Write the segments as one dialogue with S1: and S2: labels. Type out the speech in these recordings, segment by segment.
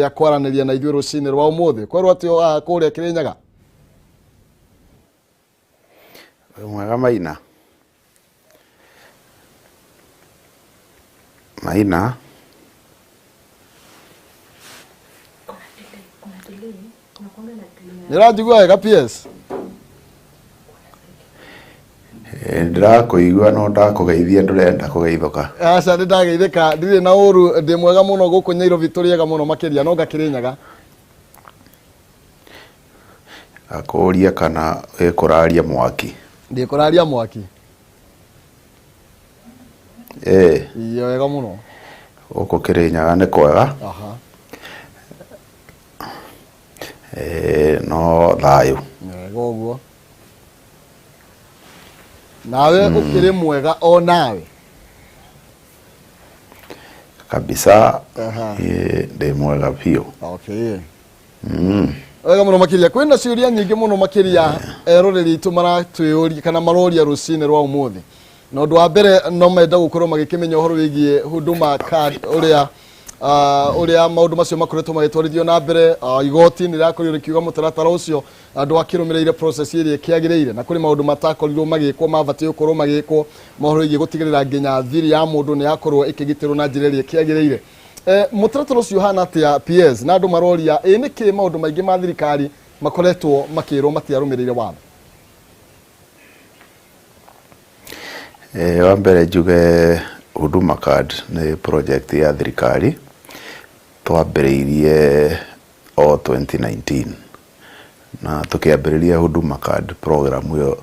S1: ya kwaranĩria na ithuĩ rũcinĩ rwa ũmũthĩ kwerwo atĩ kũrĩa Kirinyaga
S2: mwega Maina
S1: nĩranjigua wega PS
S2: ndĩrakũigua no ndakũgeithia ndũrenda kũgeithũka
S1: aca nĩndageithĩka ndirĩ na ũru ndĩ mwega mũno gũkũ Nairobi tũrĩega mũno makĩria no Kirinyaga
S2: akũria kana wĩkũraria mwaki
S1: ndĩkũraria mwaki iyo wega mũno
S2: gũkũ Kirinyaga nĩ kwega no thayũ
S1: wega ũguo nawe ukiri mwega o nawe
S2: kabisa ndi mwega pio
S1: okay wega muno makiria kwina ciuria nyingi muno makiria eroreri itu maratwĩũria kana maroria rũcinĩ rwa ũmũthĩ na ũndũ wa mbere no menda gũkorwo magĩkĩmenya ũhoro wĩgiĩ huduma card ũrĩa maũndũ macio makoretwo magĩtwarithio na mbere igoti nĩrakorirwo rĩkiuga mũtaratara ũcio andũ akĩrũmĩrĩire process ĩrĩa kĩagĩrĩire na kũrĩ maũndũ matakorirwo magĩkwo mabatĩe gũkorwo magĩkwo mohoro wĩgiĩ gũtigĩrĩra nginya thiri ya mũndũ nĩyakorwo ĩkĩgitĩrwo na njĩra ĩrĩa kĩagĩrĩire mũtaratara ũcio hana atĩa PS na andũ maroria nĩkĩ maũndũ maingĩ ma thirikari makoretwo makĩrwo matiarũmĩrĩire watho
S2: wa mbere njuge huduma card nĩ project ya thirikari twambĩrĩirie o 2019 na tukĩambĩrĩria huduma card program ĩyo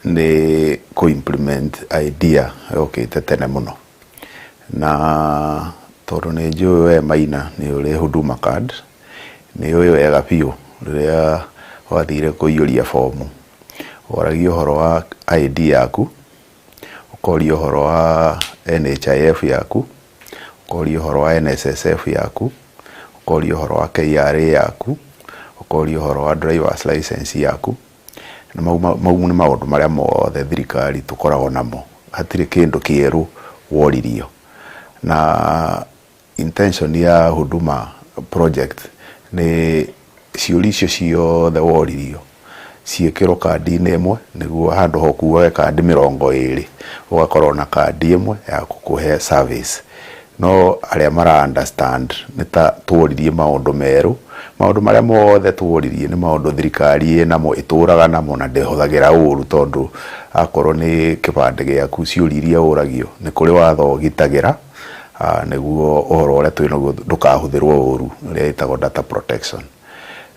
S2: nĩ implement idea yokĩte tene mũno na tondũ nĩ njũĩ we Maina nĩ ũrĩ huduma card nĩ ũyũ wega biũ rĩrĩa wathire kũiyũria fomu oragia ũhoro wa ID yaku ukoria ũhoro wa NHIF yaku ukoria ũhoro wa NSSF yaku ukoria ũhoro wa KRA yaku ukoria ũhoro wa driver's license yaku na mau nĩ maũndũ marĩa mothe thirikari tũkoragwo namo hatirĩ kĩndũ kĩerũ woririo na intention ya huduma project nĩ ciũria icio ciothe woririo ciĩkĩrwo kandi-inĩ ĩmwe nĩguo handũ ho kuoe kandi 20 ũgakorwo na kandi ĩmwe ya gũkũhe service no arĩa mara understand nĩ ta tuoririe maũndũ merũ maũndũ marĩa mothe tuoririe nĩ maũndũ thirikari namo itũraga namo na ndĩhũthagĩra ũru tondũ akorwo nĩ kĩbandĩ gĩaku ciũria iria ũragio nĩ kũrĩ watho ũgitagĩra nĩguo ũhoro ũrĩa twĩnaguo ndũkahũthĩrwo ũru ũrĩa ĩtagwo data protection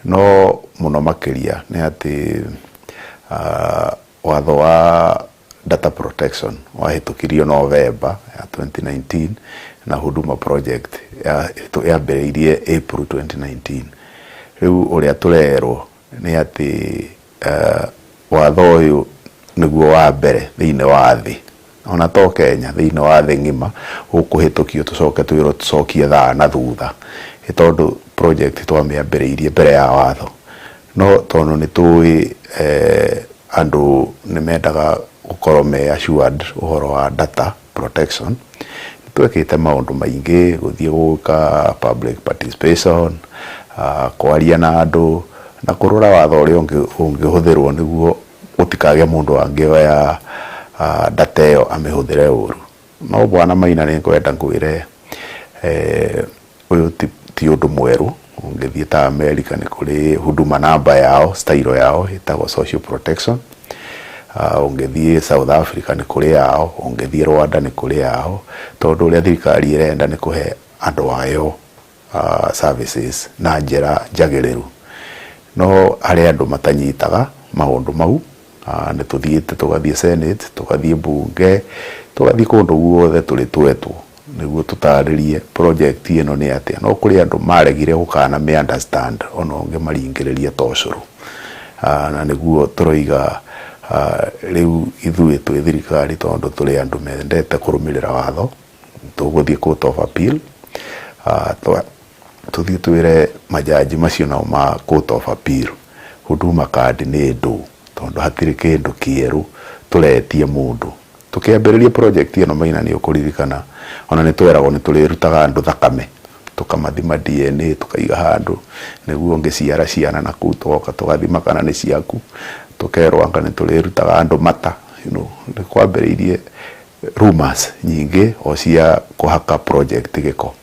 S2: no mũno makĩria nĩ atĩ watho wa data protection wahĩtũkirio November ya 2019 na huduma project yambĩrĩirie April 2019 rĩu ũrĩa tũrerwo nĩ atĩ watho ũyũ nĩguo wa mbere thĩinĩ wa thĩ ona to Kenya thĩinĩ wa thĩ ng'ima ũkũhĩtũkio tũcoke twĩrwo tũcokie thaa na thutha tondũ project twamĩambĩrĩirie mbere ya watho no tondũ nĩ tũĩ andũ nĩ mendaga gũkorwo me assured ũhoro wa data protection twekĩte maũndũ maingĩ gũthiĩ gũka public participation kwaria na andũ na kũrora watho ũrĩa ũngĩhũthĩrwo nĩguo gũtikagĩa mũndũ angĩoya data ĩyo amĩhũthĩre ũru no bwana Maina nĩ kwenda ngwĩre ũyũ ti ũndũ mwerũ ũngĩthiĩ ta America nĩ kũrĩ huduma number yao style yao ĩtagwo social protection ũngĩthiĩ South Africa nĩ kũrĩ yao ũngĩthiĩ Rwanda nĩ kũrĩ yao tondũ ũrĩa thirikari ĩrenda nĩ kũhe andũ ayo services na njĩra njagĩrĩru no harĩ andũ matanyitaga maũndũ mau nĩ tũthiĩte tũgathiĩ Senate tũgathiĩ bunge tũgathiĩ kũndũ guothe tũrĩ twetwo nĩguo tũtarĩrie project ĩno nĩ atĩa no kũrĩ andũ maregire gũkana me understand ona ũngĩ maringĩrĩria tocũrũ na nĩguo tũroiga rĩu ithuĩ twĩ thirikari tondũ tũrĩ andũ mendete kũrũmĩrĩra watho tũgũthiĩ court of appeal tũthiĩ twĩre majaji macio nao ma court of appeal huduma card nĩ ndũ tondũ hatirĩ kĩndũ kĩerũ tũretie mũndũ tukĩambĩrĩria project ĩno Maina nĩ ũkũririkana ona nĩ tweragwo nĩ tũrĩrutaga andũ thakame tukamathima DNA tukaiga handu niguo ngiciara ciana na kuu tugoka tugathima kana ni ciaku tukerwo anga ni tulirutaga andu mata ni kwambiriirie rumors nyingi o cia kuhaka project giko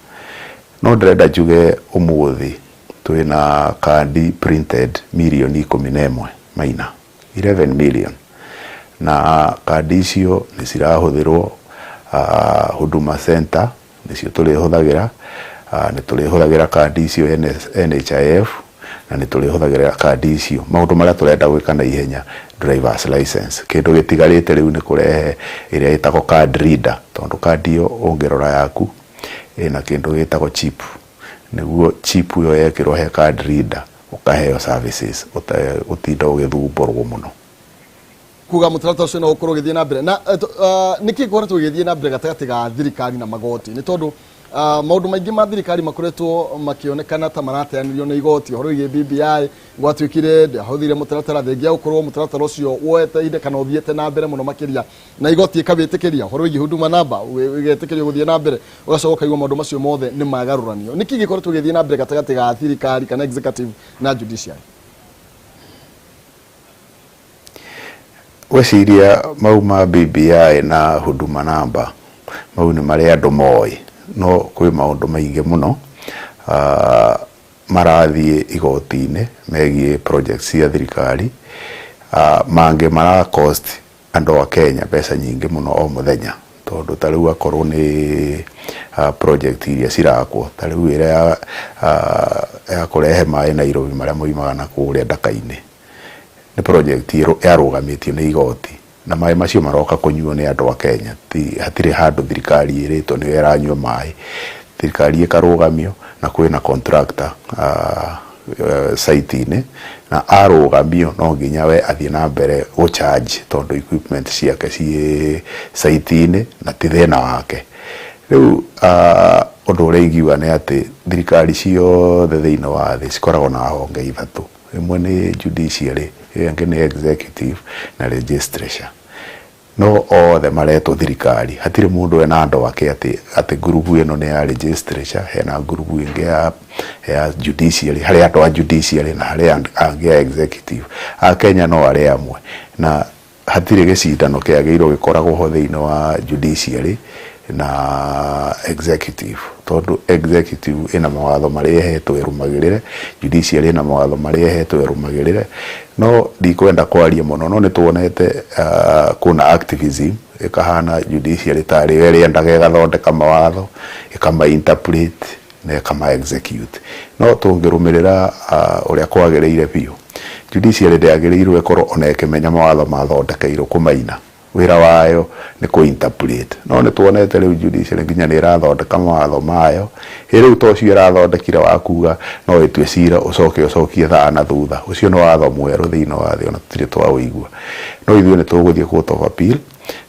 S2: no ndrenda njuge umuthi twina kandi printed milioni 11 maina 11 million na kandi icio ni cirahuthirwo Huduma Center nicio tulihuthagira ni tulihuthagira kandi icio NHIF na ni tulihuthagira kandi icio maundu maria turenda gwika na ihenya driver's license kindu gitigarite riu ni kurehe iria itako card reader tondu kandi iyo ungirora yaku ina kindu gitako chip niguo chip yo yekirwo he card reader ukaheo services utinda ugithumburwo muno
S1: kuga mutarata ucio no ukorwo githie na mbere na niki koretwo githie na mbere gatagati ga thirikari na magoti ni tondu maundu maingi ma thirikari makoretwo makionekana ta marateanirio na igoti horo igi BBI gwatwikire ndahuthire mutaratara thengia ukorwo mutaratara ucio woete inde kana uthiete na mbere muno makiria na igoti ikabitikiria horo igi huduma namba igetikiria guthie na mbere ugacoka igwa maundu macio mothe ni magaruranio niki gikoretwo githie na mbere gatagati ga thirikari kana executive na judiciary
S2: weciria mauma BBI na huduma namba mau ni maria andu moi no kwi maundu maingi muno marathie igoti-ini megie projects cia thirikari mange mara cost andu a Kenya pesa nyingi muno o muthenya tondu tariu akorwo ni project iria cirakwo tariu ira ya kurehe mai Nairobi maria moimaga na kuria Daka-ini ni project yarugamitio ni igoti na mai macio maroka kunyuo ni andu a Kenya hatire handu thirikari irito ni iranyua mai thirikari ikarugamio na kwina contractor site-ini na arugamio no nginya we athie na mbere go charge tondu equipment ciake ci site-ini na tithena wake riu undu uria ingiuga ni ati thirikari ciothe thiini wa thi cikoragwo na honge ithatu imwe ni judiciary ingi ni executive na legislature no othe mareto thirikari hatire mundu ena andu wake ati grupu ino ni ya legislature hena grupu ingi ya judiciary hari andu a judiciary na hari angi ya executive a Kenya no ari amwe na hatire gicindano kiagirwo gikoragwo ho thiini wa judiciary na executive tondu executive ina mawatho maria hetwo irumagirire judiciary ina mawatho maria hetwo irumagirire no ndikwenda kwaria muno no nituonete kuna activism ikahana judiciary tari eri endaga gathondeka mawatho ikama interpret na ikama execute no tungirumirira uria kwagiriire biu judiciary ndiagiriirwe ikorwo ona ikimenya mawatho mathondekeirwo kumaina wira wayo ni ku interpret no ni tuonete riu judiciary nginya ni irathondeka mawatho mayo riu tocio irathondekire wakuga no itwe cira ucokie thana thutha ucio no watho mweru thiini wa thi ona tutire twaigua no ithuĩ ni tuguthie court of appeal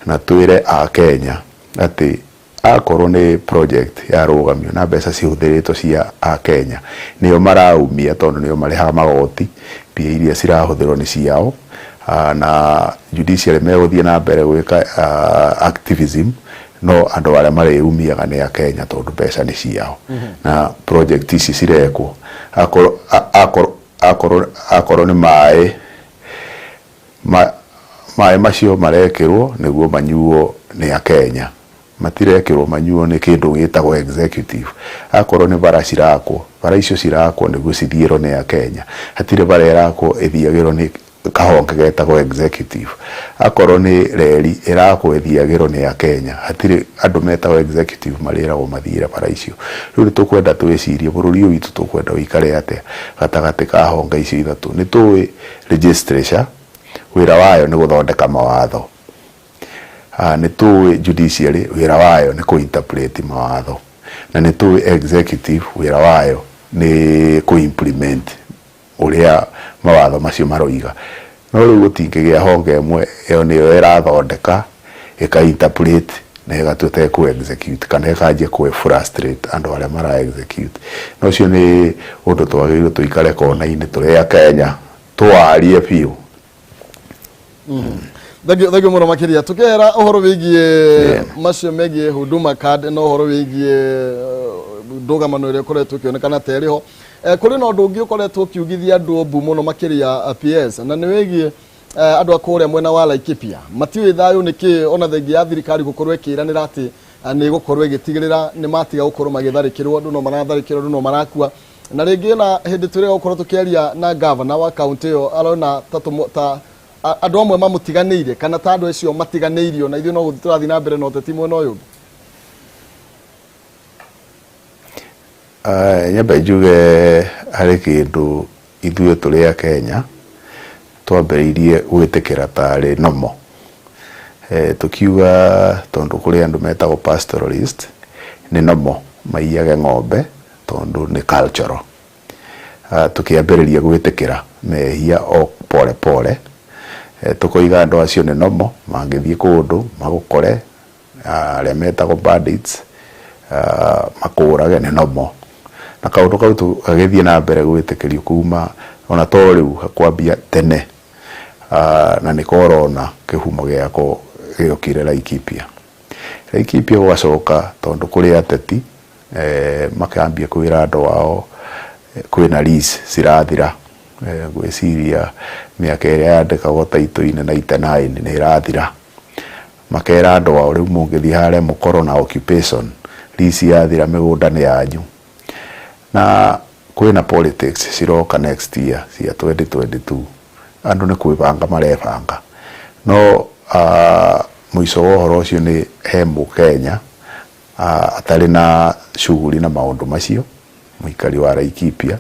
S2: na twire a Kenya ati akorwo ni project ya rugamio na mbeca cihuthiritwo cia a Kenya nio maraumia tondu nio marihaga magoti pia iria cirahuthirwo ni ciao na judiciary meguthie na mbere gwika activism no andu aria mariumiaga ni a Kenya tondu mbeca ni ciao na project ici cirekwo akorwo ni mai macio marekirwo niguo manyuo ni a Kenya matirekirwo manyuo ni kindu gitagwo executive akorwo ni bara cirakwo bara icio cirakwo niguo cithiirwo ni a Kenya hatire bara irakwo ithiagirwo ni kahonge getagwo executive akorwo ni reri irakwo ithiagirwo ni a Kenya hatire andu metagwo executive marirago mathira bara icio riu ni tukwenda twicirie bururi witu tukwenda uikare ate gatagati ka honge icio ithatu ni tuwi legislature wira wayo ni guthondeka mawatho ni tuwi judiciary wira wayo ni ku interpret mawatho na ni tuwi executive wira wayo ni ku implement uria mawatho macio maroiga no riu gutingigia honge imwe iyo niyo irathondeka ika interpret na igatuite ku execute kana ikanjia ku frustrate andu aria mara execute no cio ni undu twagirwo tuikare kona-ini turi a Kenya twarie piu
S1: Thagio muno makiria tukera uhoro wigie macio megie huduma card no uhoro wigie ndugamano ire koretwo kionekana teriho kuri no ndungi ukoretwo kiugithia andu mbu muno makiria PS na ni wigie andu akore mwena wa Laikipia matiwe thayo niki ona thengi ya thirikari gukorwo ikiranira ati ni gukorwo igitigirira ni matiga gukorwo magitharikirwo andu no maratharikirwo andu no marakua na ringi na hindi turega gukorwo tukiaria na governor wa county yo arona ta andu amwe mamutiganiire kana ta andu acio matiganeirio na ithuĩ no tũrathiĩ na mbere na ũteti mwena ũyũ
S2: nyamba njuge harĩ kĩndũ ithuĩ tũrĩ a Kenya twambĩrĩirie gwĩtĩkĩra tarĩ nomo tukiuga tondu kuri andu metagwo pastoralist ni nomo maiyage ng'ombe tondu ni cultural tukiambĩrĩria gwĩtĩkĩra mehia o pole pole tukoiga andu acio ni nomo mangĩthiĩ kũndũ magũkore arĩa metagwo bandits makũrage ni nomo na kaundu kau tugagĩthiĩ na mbere gwĩtĩkĩrio kuma ona to rĩu kwambia tene na nĩ korona kĩhumo gĩako gĩokire Laikipia gwacoka tondu kũrĩ ateti makambia kwĩra andũ ao kwĩna lease cirathira gwĩciria mĩaka ĩrĩa yandĩkagwo taitũ-inĩ 99 nĩ ĩrathira makera andũ ao rĩu mũngĩthiĩ harĩa mũkorwo na occupation lease yathira mĩgũnda nĩ yanyu na kwĩna politics ciroka next year cia 2022 andu ni kwibanga marebanga no muico wa horo ucio ni he Mukenya atari na shughuli na maundu macio muikari wa Laikipia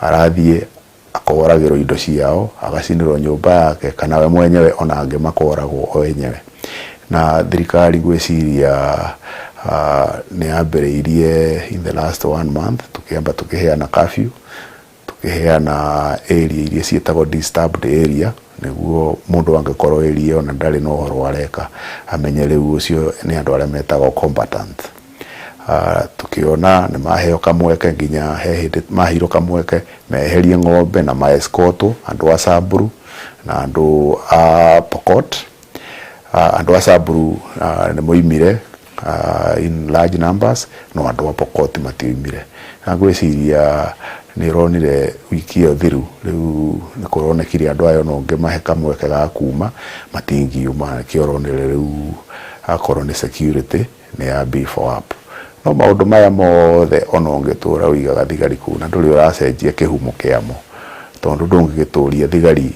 S2: arathie akoragirwo indo ciao agacinirwo nyumba yake kana we mwenyewe ona ange makoragwo o wenyewe na thirikari gwiciria ni ambĩrĩirie in the last 1 month tukiamba tukiheana curfew tukiheana area iria cietagwo disturbed area niguo mundu angekorwo area ona ndari no horo areka amenye riu ucio ni andu aria metagwo combatant tukiona ni maheo kamweke nginya hehinde mahiro kamweke meherie ng'ombe na maescoto andu a Samburu na andu a Pokot andu a Samburu ni moimire in large numbers no andu a Pokot matioimire na gwiciria ni ronire wiki yo thiru riu ni kuronekire andu ayo no ngemahe kamweke ga kuma matingiuma kioronere riu akorwo ni security ni ya before up no maundu maya mothe ona ungitura wigaga thigari kuu na nduri uracenjia kihumo kiamo tondu ndungigituria thigari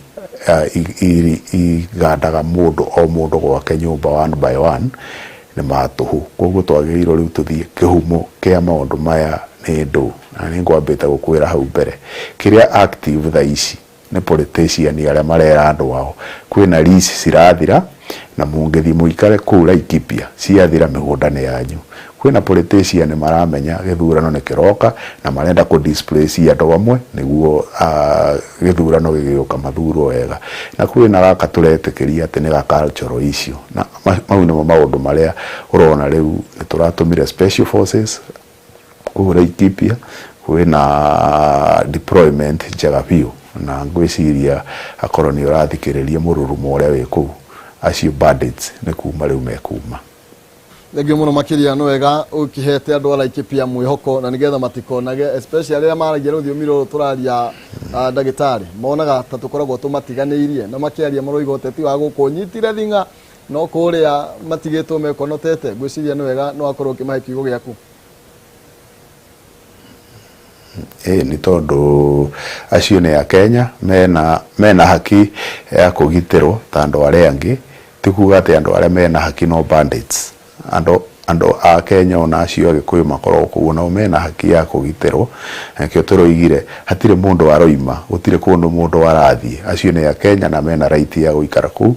S2: igandaga mundu o mundu gwake nyumba one by one ni matuhu koguo twagĩrĩirwo riu tuthie kihumo kia maundu maya ni ndu na ni ngwambĩte gukwĩra hau mbere kiria active tha ici ni politician aria marera andu wao kwĩna lease cirathira na mungĩthi muikare kuu Laikipia ciathira mĩgũnda nĩ yanyu kwĩna politician maramenya gĩthurano nĩ kĩroka na marenda ku displace andũ amwe nĩguo gĩthurano gĩgĩũka mathurwo wega na kwĩna gaka turetĩkĩria atĩ nĩ ga cultural issue na mau nĩmo maũndũ marĩa ũrona rĩu nĩ tũratũmire special forces kuu Laikipia kwĩna deployment njega biũ na ngwĩciria akorwo nĩ ũrathikĩrĩria mũrurumo ũrĩa wĩ kũu acio bandits nĩ kuma rĩu mekuma
S1: Thengio muno makiria no wega ukihete andu a Laikipia mwihoko na nigetha matikonage especially aria maragia rũthiomi rũrũ tũraria ndagĩtarĩ monaga ta tũkoragwo tũmatiganĩirie na makiaria maroiga ũteti wa gũkũ nyitire thing'a no kũrĩa matigĩtwo mekonotete gwĩciria no wega no akorwo ũkĩmahe kiugo gĩaku
S2: ni tondu acio ni a Kenya mena haki ya kũgitĩrwo ta andũ arĩa angĩ tikuga atĩ andũ arĩa mena haki no bandits andũ a Kenya ona acio Agĩkũyũ makorwo kuo nao mena haki ya kũgitĩrwo nakĩo tũroigire hatirĩ mũndũ aroima gũtirĩ kũndũ mũndũ arathiĩ acio ni a Kenya na mena right ya gũikara kuu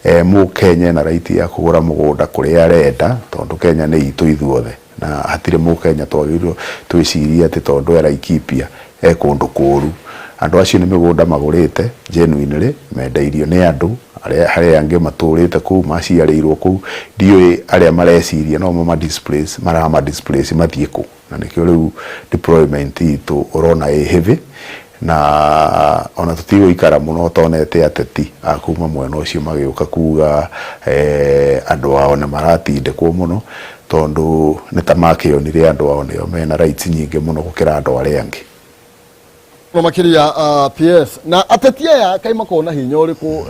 S2: Mũkenya na right ya kũgũra mũgũnda kũrĩa arenda tondu Kenya nĩ itũ ithuothe na hatirĩ Mũkenya twagĩrĩirwo twĩcirie atĩ tondu e Laikipia kũndũ kũũru andũ acio nĩ mĩgũnda magũrĩte genuinely mendeirio nĩ andũ arĩa angĩ matũrĩte kuu maciarĩirwo kuu ndiũĩ arĩa mareciria no marama displace mathiĩ kũ na nĩkĩo rĩu deployment itũ ũrona ĩ heavy na ona tutigũikara mũno tonete ateti akuma mwena ũcio magĩũka kuga andũ ao nĩ maratindĩkwo mũno tondu nĩ ta makĩonire andũ ao nĩo mena rights nyingĩ mũno gũkĩra andũ arĩa angĩ.
S1: Makiria PS na ateti aya kai makona hinya uriku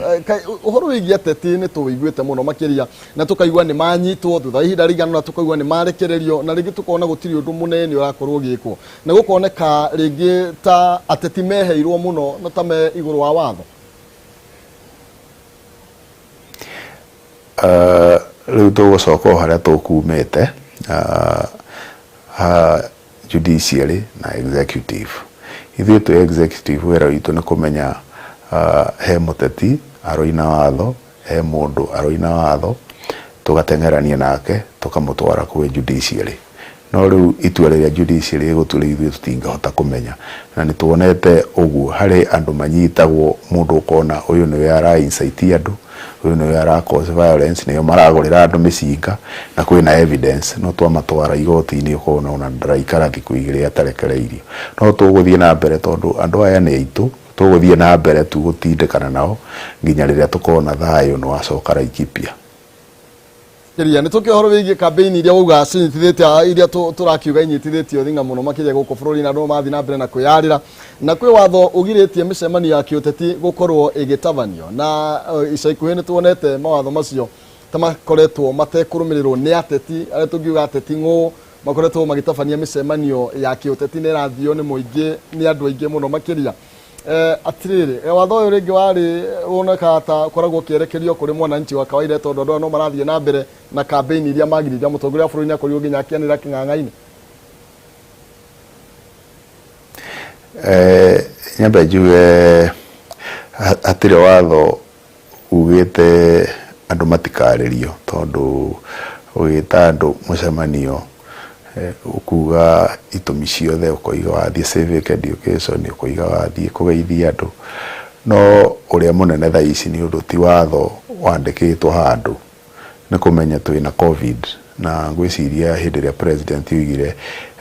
S1: uhoro wigi ateti ni tuiguite muno makiria na tukaigua ni manyitwo thutha ihinda rigano na tukaigua ni marekererio na rigi tukona gutiri undu munene urakorwo gikwo na gukoneka rigi ta ateti meheirwo muno na ta me iguru wa watho.
S2: Riu tugucoka haria tukumite judiciary na executive. Ithuĩ twĩ executive wĩra witũ nĩ kũmenya he mũteti aroina watho, he mũndũ aroina watho, tũgateng'erania nake tũkamũtwara kwĩ judiciary. No rĩu itua rĩrĩa judiciary ĩgũtua ithuĩ tũtingĩhota kũmenya, na nĩ tuonete ũguo harĩ andũ manyitagwo, mũndũ ũkona ũyũ nĩwe ara-incite andũ, ũyũ nĩwe ara-cause violence, nĩo maragũrĩra andũ mĩcinga na kwĩna evidence, no twamatwara igoti-inĩ ũkona ona ndaraikara thikũ igĩrĩ atarekereirio. No tũgũthiĩ na mbere tondũ andũ aya nĩ aitũ, tũgũthiĩ na mbere tu gũtindĩkana nao nginya rĩrĩa tũkona thayũ nĩ wacoka Laikipia.
S1: Kiria nitukihoro wigi campaign iria uga cinyitithĩtie iria turakiuga inyitithĩtio thinga muno makiria guku bururi na ndo mathi na mbere na kwiyarira na kwi watho ugiritie micemanio ya kiuteti gukorwo igitabanio na ica ikuhi ni tuonete mawatho macio tamakoretwo matekurumirirwo ni ateti aria tungiuga ateti ng'u makoretwo magitabania micemanio ya kiuteti ni rathio ni muingi ni andu aingi muno makiria atiriri watho uyu ringi wari woneka ta koragwo kierekerio kuri mwananchi wa kawaida tondu ndo no marathie na mbere na campaign iria magirithia mutongoria bũrũri ni akorirwo nginya akianira king'ang'a-inĩ.
S2: Nyambe njuge hatirĩ watho ugĩte andũ matikarĩrio tondu ũgĩta andũ mũcemanio ukuga itũmi ciothe ũkoiga wathiĩ civic education ũkoiga wathiĩ kũgeithia andũ, no ũrĩa mũnene thaa ici nĩ ũndũ ti watho wandĩkĩtwo handũ nĩ kũmenya twĩna covid na ngwĩciria hĩndĩ ĩrĩa president oigire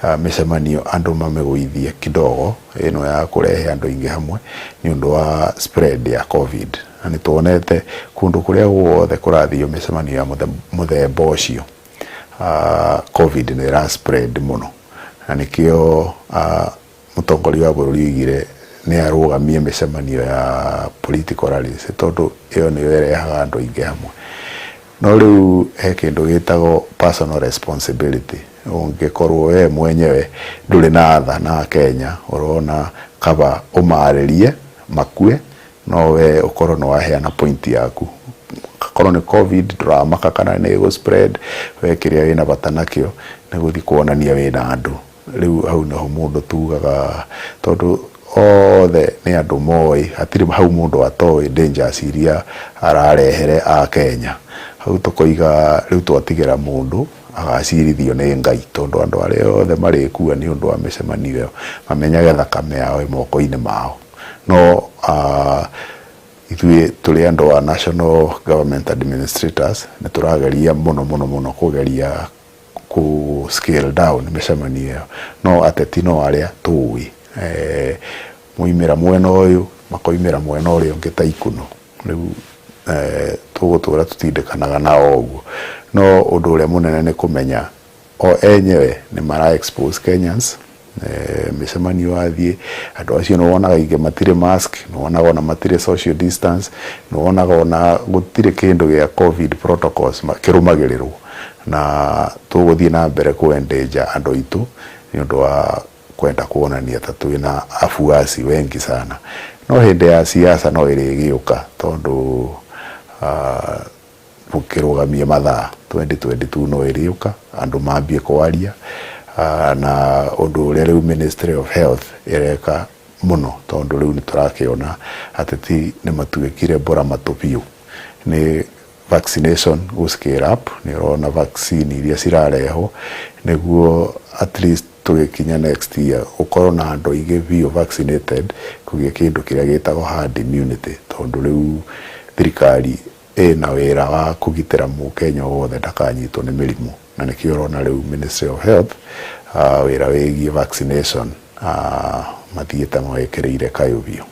S2: mĩcemanio andũ mamĩgũithie kidogo ĩno ya kũrehe andũ aingĩ hamwe nĩ ũndũ wa spread ya covid, na nĩ tuonete kũndũ kũrĩa guothe kũrathio mĩcemanio ya mũthemba ũcio covid nĩ ĩra spread mũno, na nĩkĩo mũtongoria wa bũrũri oigire nĩ arũgamie mĩcemanio ya political rallies tondũ ĩyo nĩyo ĩrehaga andũ aingĩ hamwe. No rĩu he kĩndũ gĩtagwo personal responsibility. Ũngĩkorwo we mwenyewe ndũrĩ na tha na Kenya ũrona kaba ũmarĩrie makue, no we ũkorwo nĩ waheana point yaku. Korwo nĩ covid ndũramaka kana nĩ ĩgũ spread, we kĩrĩa wĩna bata nakĩo nĩ gũthiĩ kuonania wĩna andũ. Rĩu hau nĩho mũndũ tugaga tondũ othe nĩ andũ moĩ, hatirĩ hau mũndũ atoĩ dangers iria ararehere a Kenya. Hau tũkoiga rĩu twatigĩra mũndũ agacirithio nĩ Ngai tondũ andũ arĩa othe marĩkua nĩ ũndũ wa mĩcemanio ĩyo mamenyage thakame yao ĩ moko-inĩ mao. No ithuĩ tũrĩ andũ wa national government administrators nĩ tũrageria mũno kũgeria ku scale down mĩcemanio ĩyo, no ateti no arĩa tũĩ muimĩra mwena ũyũ makoimĩra mwena ũrĩa ũngĩ ta ikuno. Rĩu tũgũtũra tutindĩkanaga nao ũguo, no ũndũ ũrĩa mũnene nĩ kũmenya o enyewe nĩ mara expose Kenyans. Mĩcemanio athiĩ andũ acio nĩ wonaga ingĩ matirĩ mask, nĩ wonaga ona matirĩ social distance, nĩ wonaga ona gũtirĩ kĩndũ gĩa covid protocols kĩrũmagĩrĩrwo, na tũgũthiĩ na mbere kũ-endanger andũ aitũ nĩ ũndũ wa kwenda kuonania ta twĩna afuasi wengi sana. No hĩndĩ ya siasa no ĩrĩgĩũka tondũ gũkĩrũgamia mathaa 2022 no ĩrĩũka andũ mambie kwaria na ũndũ ũrĩa rĩu Ministry of Health ĩreka mũno tondũ rĩu nĩ tũrakĩona ateti nĩ matuĩkire mbora matũ biũ nĩ vaccination go scale up. Nĩ ũrona vaccine iria cirarehwo nĩguo at least tũgĩkinya next year ũkorwo na andũ aingĩ biũ vaccinated, kũgĩa kĩndũ kĩrĩa gĩtagwo herd immunity, tondũ rĩu thirikari ĩna wĩra wa kũgitĩra mũkenya wothe ndakanyitwo nĩ mĩrimũ, na nĩkĩo ũrona rĩu Ministry of Health wĩra wĩgiĩ vaccination mathiĩte mawĩkĩrĩire kayũ biũ.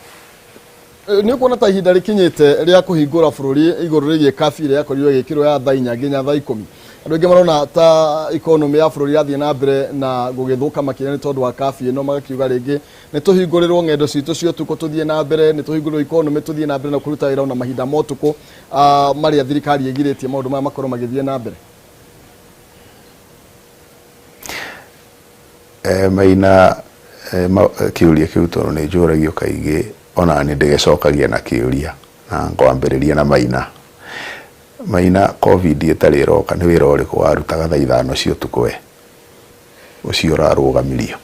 S1: Nĩ kuona ta ihinda rĩkinyĩte rĩa kũhingũra bũrũri igũrũ rĩgiĩ kabi ĩrĩa yakorirwo ĩgĩkĩrwo ya thaa 4 nginya thaa 10. andu aingi marona ta economy ya bururi yathie na mbere na gugithuka makire ni tondu wa kafi no magakiuga ringi ni tuhingurirwo ngendo citu cio tuko tuthie na mbere ni tuhingurirwo economy tuthie na mbere na kuruta wira na mahinda motuko maria thirikari igiritie maundu maya makorwo magithie na mbere.
S2: Maina kiuria kiu tondu ni njuragio kaingi ona ni ndigicokagia na kiuria na ngwambiriria na Maina covid itari roka ni wira uriku warutaga thaa 5 cia utuku we ucio urarugamirio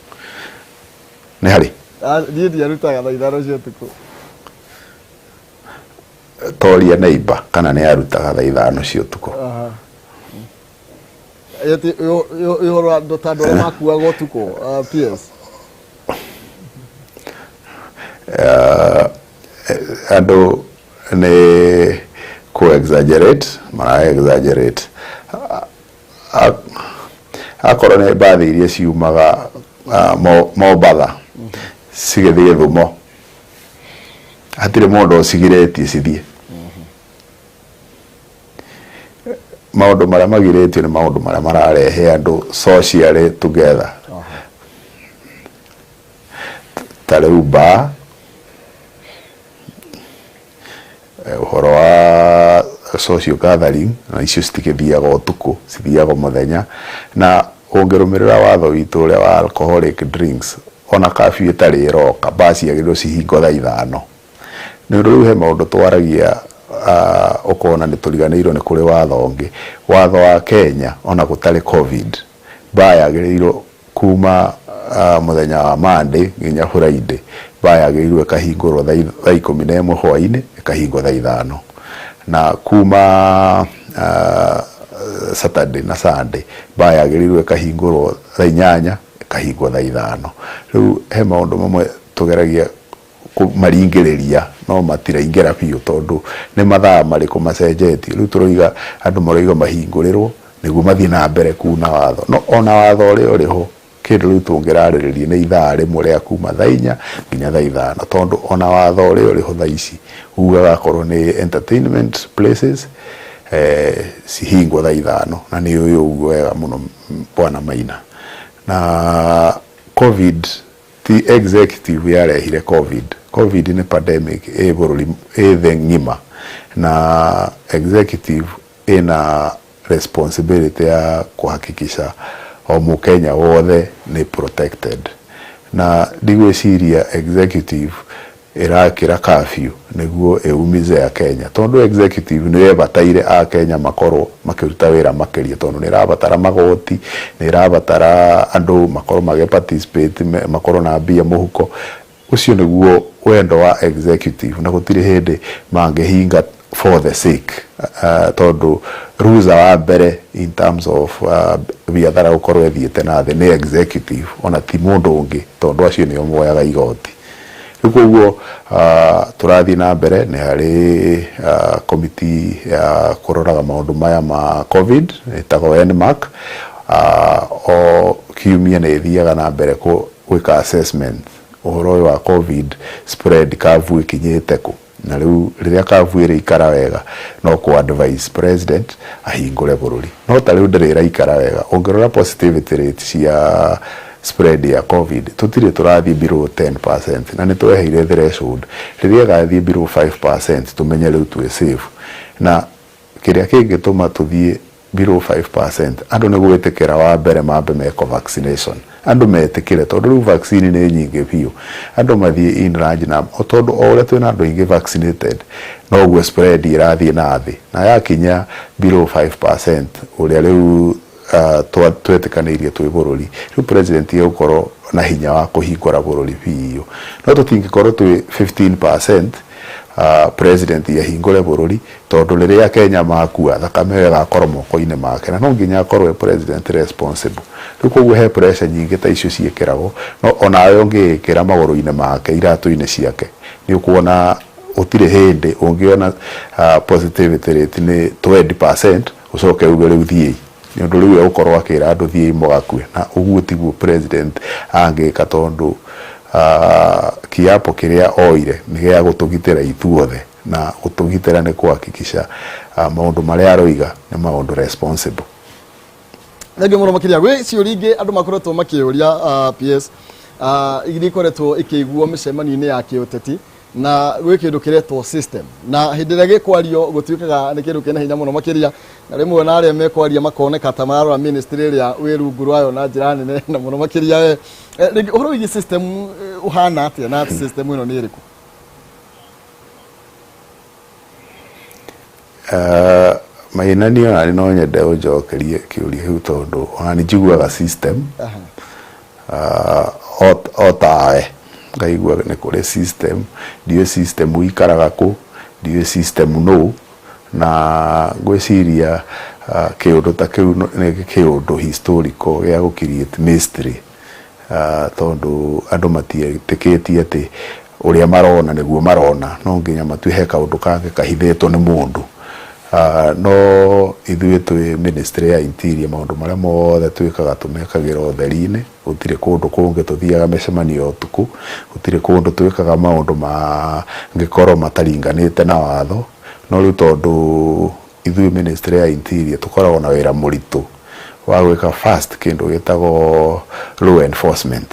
S2: ni hari
S1: Didi arutaga thaa 5 cia utuku
S2: toria neighbor kana ni arutaga thaa 5 cia utuku
S1: yeti yo dotado makuaga utuku PS
S2: andu ni exaggerate akorwo nĩ mbathi iria ciumaga Mombatha cigĩthiĩ Thumo hatirĩ mũndũ ũcigirĩtie cithiĩ maũndũ marĩa magirĩtio nĩ maũndũ marĩa mararehe andũ socially together ta rĩu mbaa uhoro wa social gathering na icio citigithiaga utuku cithiaga muthenya na ungirumirira watho witu uria wa alcoholic drinks ona kafi itari roka basi agirwo cihingo thaa 5 ni riu he maundu twaragia ukona ni turiganirwo ni kuri watho ungi watho wa Kenya ona gutari covid baya agirirwo kuma muthenya wa Monday nginya Friday baya agirirwo kahingurwo thaa 11 hwaini kahingwo thaa 5 na kuma Saturday na Sunday baya agirirwo kahingurwo thaa 8 kahingwo thaa 5 riu he maundu mamwe tugeragia maringiriria no matiraingera biu tondu ni mathaa mariku macenjetie riu turoiga andu maroiga mahingurirwo niguo mathie na mbere kuna watho no ona watho uri uriho kindu riu tungiraririria ni ithaa rimwe ria kuma thaa 4 nginya thaa 5 tondu ona watho uri uriho thaa ici ugaga korwo ni entertainment places cihingwo thaa 5 na ni uyu wega muno bwana Maina na covid the executive yarehire covid ni pandemic bururi the ngima na executive ina responsibility ya kuhakikisha o Mukenya wothe ni protected na digweciria executive irakira curfew niguo eumize ya Kenya tondu executive ni ebataire a Kenya makorwo makiruta wira makiria tondu ni rabatara magoti ni rabatara andu makorwo mage participate makorwo na mbia muhuko ucio niguo wendo wa executive na gutire hindi mangehinga for the sake tondu rules wa mbere in terms of biathara gukorwo ethiete na the ni executive ona ti mundu ungi tondu acio nio moyaga igoti Kuguo turathi na mbere ni hari committee ya kuroraga maundu maya ma covid itago NMAC o kiumia ni thiaga na mbere gwika assessment uhoro wa covid spread kavu ikinyite ku na riu riria kavu iri ikara wega no ku advise president ahingure bururi no ta riu ndira ikara wega ongorora positivity rate cia spread ya covid tutire turathi below 10% na ni tweheire threshold riria gathi below 5% tumenye riu tu safe na kiria kingi tuma tuthie below 5% andu ni gwitikira wa mbere mambe meko vaccination andu metikire tondu riu vaccine ni nyingi biu andu mathie in range na tondu ore twina andu ingi vaccinated no gwe spread irathi na thi na yakinya below 5% uria riu twetikanirie twi bururi riu president yaukorwo na hinya wa kuhingura bururi biu no tutingikorwo twi 15% president yahingure bururi tondu riria Kenya makua thakame gakorwo moko-ini make na no nginya akorwo president responsible riu koguo he pressure nyingi ta icio ciekiragwo no onawe ungikira maguru-ini make iratu-ini ciake ni ukuona utire hindi ungiona positivity rate ni 20% ucoke uge riu thie ni undu riu ukorwo akira andu thie imogakue na uguo tiguo president angika tondu kiapo kiria oire ni gia gutugitira ithuothe na gutugitira ni kuhakikisha maundu maria aroiga ni maundu responsible
S1: Nagä må makiria gwä ciå ingä andå makoretwo makä å ria PS igä ikoretwo ikä mä cemani-inä ya kä å teti na gwä kä ndå kä retwo system na hä ndä ä rä a gä kwario gå tuä kaga nä kä ndå kä na hinya må no makä ria na rä mwe na arä a mekwaria makoneka ta marora ministry ä rä a wä rungu rwayo na njä ra nene na må no makä ria å horo wä system å hana atä na system ä no nä ä rä kå
S2: mainani ona no nyende unjokerie kiuria hiu tondu ona njiguaga system otae ngaigua nä kå rä system ndiå system ikaraga kå ndiå system no na ngwiciria kä å ndå ta kä u nä kä å ndå historical gä a gå create mystery tondu andå matiä tie atä å rä a marona nä guo marona no nginya matue he kaå ndå kangä kahithätwo nä må ndå no ithuĩ twĩ ministry ya interior maũndũ marĩa mothe twĩkaga tũmekagĩra ũtheri-inĩ gũtirĩ kũndũ kũngĩ tũthiaga mĩcemanio ũtukũ gũtirĩ kũndũ twĩkaga maũndũ mangĩkorwo mataringanĩte na watho no rĩu tondũ ithuĩ ministry ya interior tũkoragwo na wĩra mũritũ wa gwĩka first kĩndũ gĩtagwo law enforcement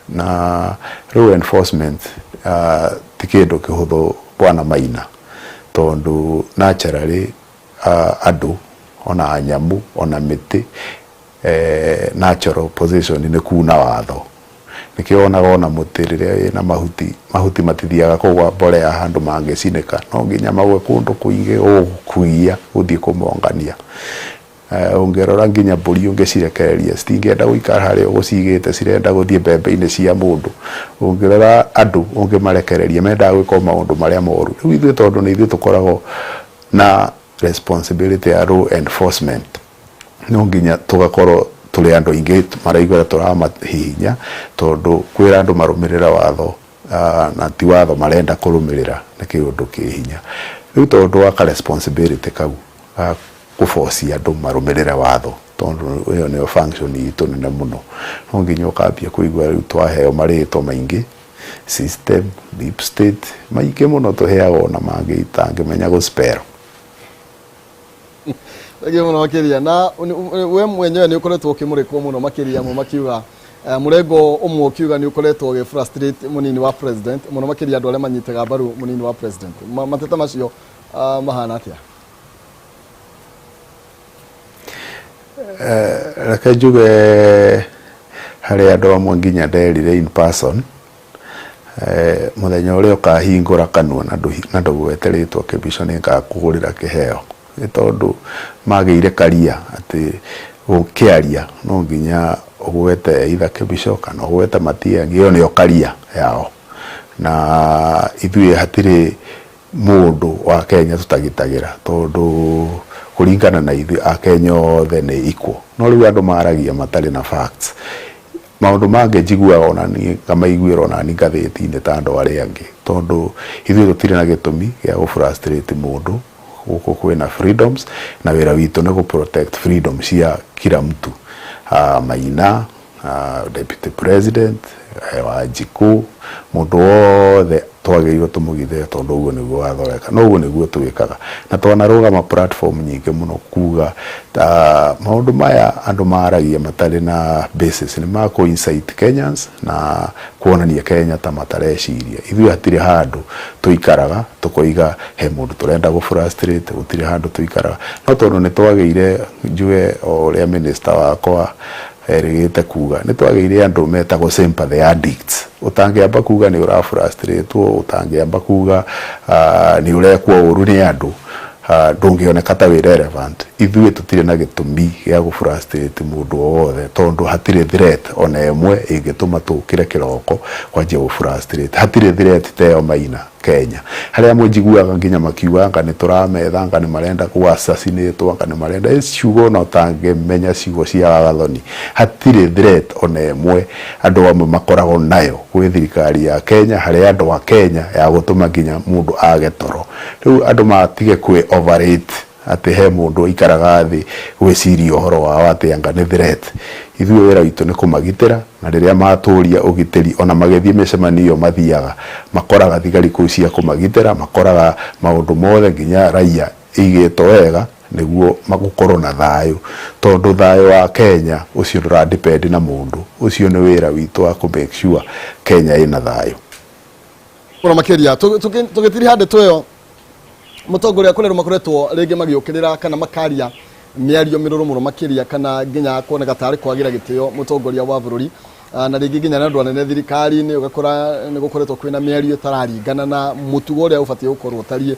S2: na law enforcement ti kĩndũ kĩhũthũ bwana Maina tondu naturally andũ ona nyamu ona mĩtĩ natural position nĩ kuuna watho nĩkĩo onaga ona mũtĩ rĩrĩa wĩna mahuti matithiaga kũgwa mborea handũ mangĩcinĩka no nginya magwe kũndũ kũingĩ ũgũkuia gũthiĩ kũmongania ũngĩrora nginya mbũri ũngĩcirekereria citingĩenda gũikara harĩa ũgũcigĩte cirenda gũthiĩ mbembe-inĩ cia mũndũ ũngĩrora andũ ũngĩmarekereria mendaga gwĩka maũndũ marĩa moru rĩu ithuĩ tondũ nĩ ithuĩ tũkoragwo na responsibility ya law enforcement no nginya tũgakorwo tũrĩ andũ aingĩ maraigua tũramahihinya tondũ kwĩra andũ marũmĩrĩra watho na ti watho marenda kũrũmĩrĩra nĩ kĩũndũ kĩ hinya rĩu tondũ waka responsibility kau kuforce andũ marũmĩrĩre watho tondu ĩyo nĩyo function itũ nene mũno no nginya ũkambia kũigua rĩu twaheo marĩtwa maingĩ system deep state maingĩ mũno tũheagwo na mangĩ itangĩmenya gũspell
S1: Nagä må no makä na we mwenyewe nä å koretwo å kä må rä kwo må no makä ria må makiuga må rengo å mwe å kiuga nä å koretwo å gä frustrate må nini wa president må no makä ria andå arä a manyitaga mbaru må nini wa president mateta macio mahana atä a
S2: reke njuge harä andå amwe nginya nderire in person mũthenya ũrĩa ũkahingũra kanua na ndũgweterĩtwo Kibicho nĩ ngakũgũrĩra kĩheo nĩ tondũ magĩire karia atĩ ũkĩaria no nginya ũgwete either Kibicho kana ũgwete Matiang'i ĩyo nĩyo karia yao na ithuĩ hatirĩ mũndũ wa Kenya tũtagitagĩra tondũ kũringana na ithuĩ a Kenya othe nĩ equal no rĩu andũ maragia matarĩ na facts maũndũ mangĩ njiguaga ona niĩ ngamaiguĩra ona niĩ ngathĩti-inĩ ta andũ arĩa angĩ tondũ ithuĩ tũtirĩ na gĩtũmi gĩa gũ-frustrate mũndũ gũkũ kwĩna freedoms na wĩra witũ nĩ gũ-protect freedoms cia kila mtu Maina deputy president Wanjikũ mũndũ wothe twagĩrĩirwo tũmũgithe tondũ ũguo nĩguo wathoreka no ũguo nĩguo twĩkaga na twanarũgama platform nyingĩ mũno kuga maũndũ maya andũ maragia matarĩ na basis nĩ ma incite Kenyans na kuonania Kenya ta matareciria ithuĩ hatirĩ handũ tũikaraga tũkoiga he mũndũ tũrenda gũ-frustrate gũtirĩ handũ tũikaraga no tondũ nĩ twagĩire njuge o ũrĩa minister wakwa erĩgĩte kuga nĩ twagĩire andũ metagwo sympathy addicts ũtangĩamba kuga nĩ ũra-frustrate ũtangĩamba kuga nĩ ũrekwo ũru nĩ andũ ndũngĩoneka ta wĩ relevant ithuĩ tũtirĩ na gĩtũmi gĩa gũ-frustrate mũndũ wothe tondũ hatirĩ threat ona ĩmwe ĩngĩtũma tũkĩre kĩroko kwanjia gũ-frustrate hatirĩ threat ta ĩyo Maina Kenya harĩa amwe njiguaga nginya makiuga anga nĩ tũrametha anga nĩ marenda kũ-assassinate anga nĩ marenda ciugo na ũtangĩmenya ciugo cia wagathoni hatirĩ threat ona ĩmwe andũ amwe makoragwo nayo gwĩ thirikari ya Kenya harĩa andũ a Kenya ya gũtũma nginya mũndũ age toro rĩu andũ matige kwĩ overrate atĩ he mũndũ aikaraga thĩ gwĩciria ũhoro wao atĩ anga nĩ threat ithuĩ wĩra witũ nĩ kũmagitĩra na rĩrĩa matũria ũgitĩri ona magĩthiĩ mĩcemanio ĩyo mathiaga makoraga thigari kũu cia kũmagitĩra makoraga maũndũ mothe nginya raia ĩigĩtwo wega niguo magukorwo na thayo tondu thayo wa Kenya ucio ndura depend na mundu ucio ni wira witu wa ku make sure Kenya ina thayo
S1: Ona makeria tugitiri hande twayo mutongoria kule rumakoretwo rege magiukirira kana makaria miario miruru muno makeria kana nginya kuoneka tari kwagira gitio mutongoria wa bururi na rege nginya na ndwa nene thirikari ni ugakora ni gukoretwo kwina miario tararingana na mutugo uria ubatie gukorwo tarie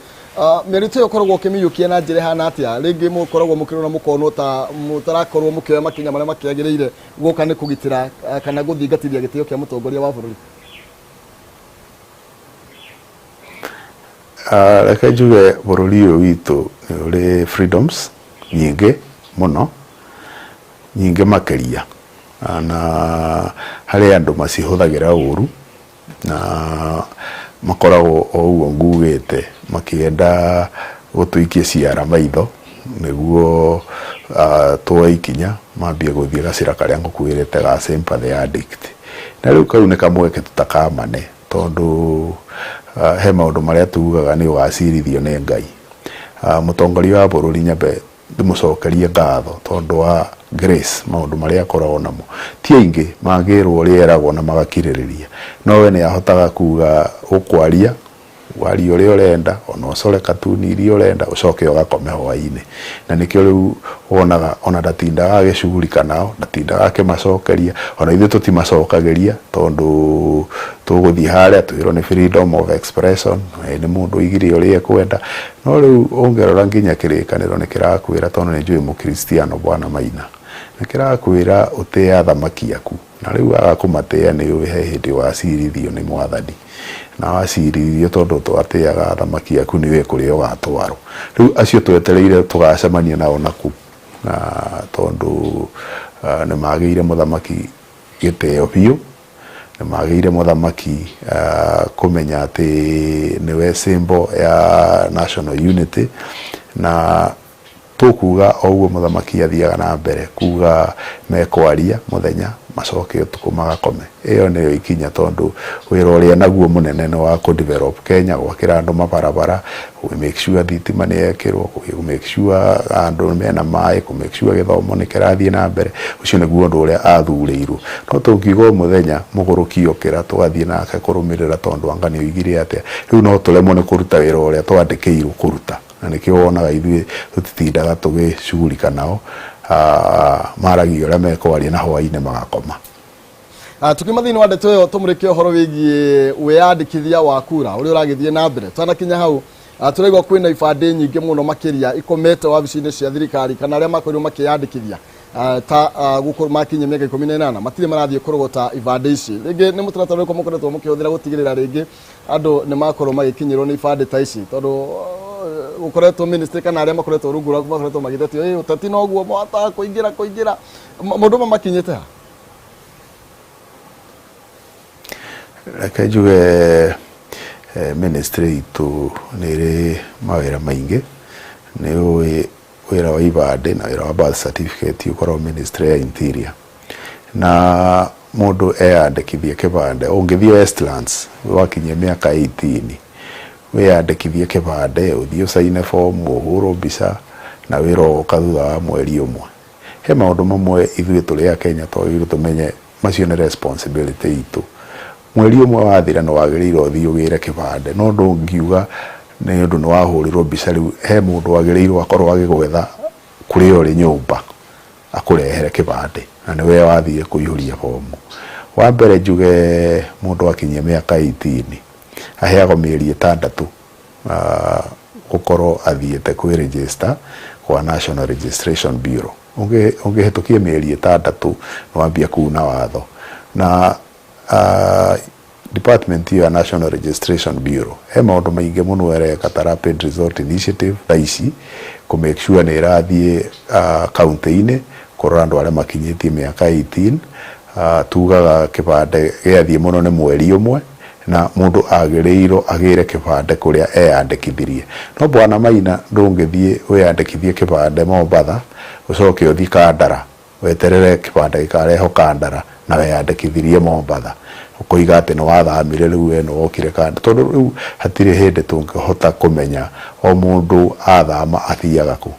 S1: miario tyo koragwo kimiyukia na njire hana atia rege mukoragwo mukirona mukono ta mutarakorwo mukioya makinya maria makiagirire guka ni kugitira kana guthingatithia gitio kia mutongoria wa bururi
S2: reke njuge bururi uyu witu ni uri freedoms nyingi muno nyingi makeria na hari andu macihuthagira uru na makoragwo ouguo ngugite makienda gutuikia ciara maitho niguo twaikinya mambie guthie gacira karia ngukuirite ga sympathy addict na riu kau ni kamweke tutakamane tondu he maundu maria tugaga ni ugacirithio ni Ngai mutongoria wa bururi nyambe ndimucokerie ngatho tondu wa grace maundu maria akoragwo namo ti aingi magirwo rieragwo na magakiririria no we ni ahotaga kuga ukwaria wari uri urenda ona ucore katuni iri urenda ucoke ugakome hwaini na nikio riu wonaga ona ndatindaga agicugurika nao ndatindaga akimacokeria ona ithu tutimacokagiria tondu tuguthii haria twiro ni freedom of expression ni mundu igiri uri ekwenda no riu ungerora nginya kirikaniro ni kirakwira tondu ni njui mukristiano bwana maina na kirakwira utia thamaki aku na riu agakumatia ni uhe hindi wa cirithio ni mwathani na wacirithio tondu twatiaga thamaki aku niwe kuria ugatwaro riu acio twetereire tugacemania nao naku na tondu ni magire muthamaki giteo biu ni magire muthamaki kumenya ati niwe symbol ya national unity na tukuga ouguo muthamaki athiaga na mbere kuga mekwaria muthenya macoke utuku magakome iyo niyo ikinya tondu wira uria naguo munene ni wa ku develop Kenya gwakira andu mabarabara we make sure thitima ni yekirwo we make sure andu mena mai ku make sure githomo ni kirathie na mbere ucio niguo ndu uria athurirwo no tungigo muthenya muguruki okira tugathie nake kurumirira tondu anga ni igire atia riu no tulemo ni kuruta wira uria twandikirwo kuruta na nikio wonaga ithuĩ tutitindaga tugicugurika nao maragio uria mekwaria na hwaini magakoma
S1: tukimathini wa ndeto yo tumurike uhoro wigie wiyandikithia wa kura uri uragithie na mbere twanakinya hau turaigwa kwina ibande nyingi muno makiria ikomete wabici-ini cia thirikari kana aria makorirwo makiyandikithia ta gukorwo makinya miaka 18 matire marathie kurogota ibande ici ringi ni mutaratara uriko mukoretwo mukihuthira gutigirira ringi andu ni makorwo magikinyirwo ni ibande ta ici tondu ukoretwo ministry kana aria makoretwo rungura makoretwo magithetio utati no guo mwata kuingira mundu makinyite
S2: reke njuge ministry itu niri mawira maingi ni wira wa ibande na wira wa birth certificate ukorwo ministry ya interior na mundu eyandikithie kibande ungithie Westlands wakinyia miaka 18 wiyandikithie kibande uthio sign form uhuru mbica na wira ukathutha wa mweri umwe he maundu mamwe ithuĩ tũrĩ a Kenya twagĩrĩirwo tũmenye macio nĩ responsibility itu mweri umwe wathira no wagĩrĩirwo ũthiĩ ũgĩre kibande no ndũngiuga nĩ ũndũ nĩ wahũrĩrwo mbica rĩu he mũndũ wagĩrĩirwo akorwo agĩgwetha kũrĩa ũrĩ nyũmba akũrehere kibande na nĩwe wathire kũihũria fomu wa mbere njuge mũndũ akinyia mĩaka 18 aheagwo mĩeri 6 gukorwo athiete kwi register kwa National Registration Bureau ungehetukia mĩeri 6 no wambia kuna watho na department ya National Registration Bureau he maundu maingi muno ereka ta rapid resort initiative taici ku make sure ni irathie county-ini korora andu aria makinyitie miaka 18 tugaga kibande giathie muno ni mweri umwe na mundu agĩrĩirwo agĩre kibande kuria eyandikithirie no bwana maina ndungithie weyandikithie kibande Mombatha ucoke uthi Kandara weterere kibande gikareho Kandara na weyandikithirie Mombatha ukoiga ati no wathamire riu we no okire Kandara tondu riu hatire hindi tungihota kumenya o mundu athama athiaga ku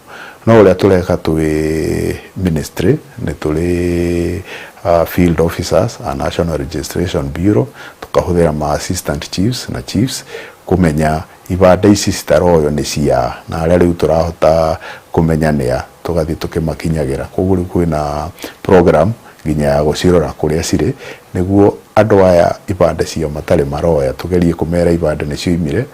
S2: no uria tureka twi ministry ni tuli field officers a National Registration Bureau tukahuthira ma assistant chiefs na chiefs kumenya ibada ici citaroyo ni cia na aria riu turahota kumenya nia tugathi tukimakinyagira koguo kwina program nginya ya gucirora kuria ciri niguo andu aya ibada cio matari maroya tugerie kumera ibada ni ciumire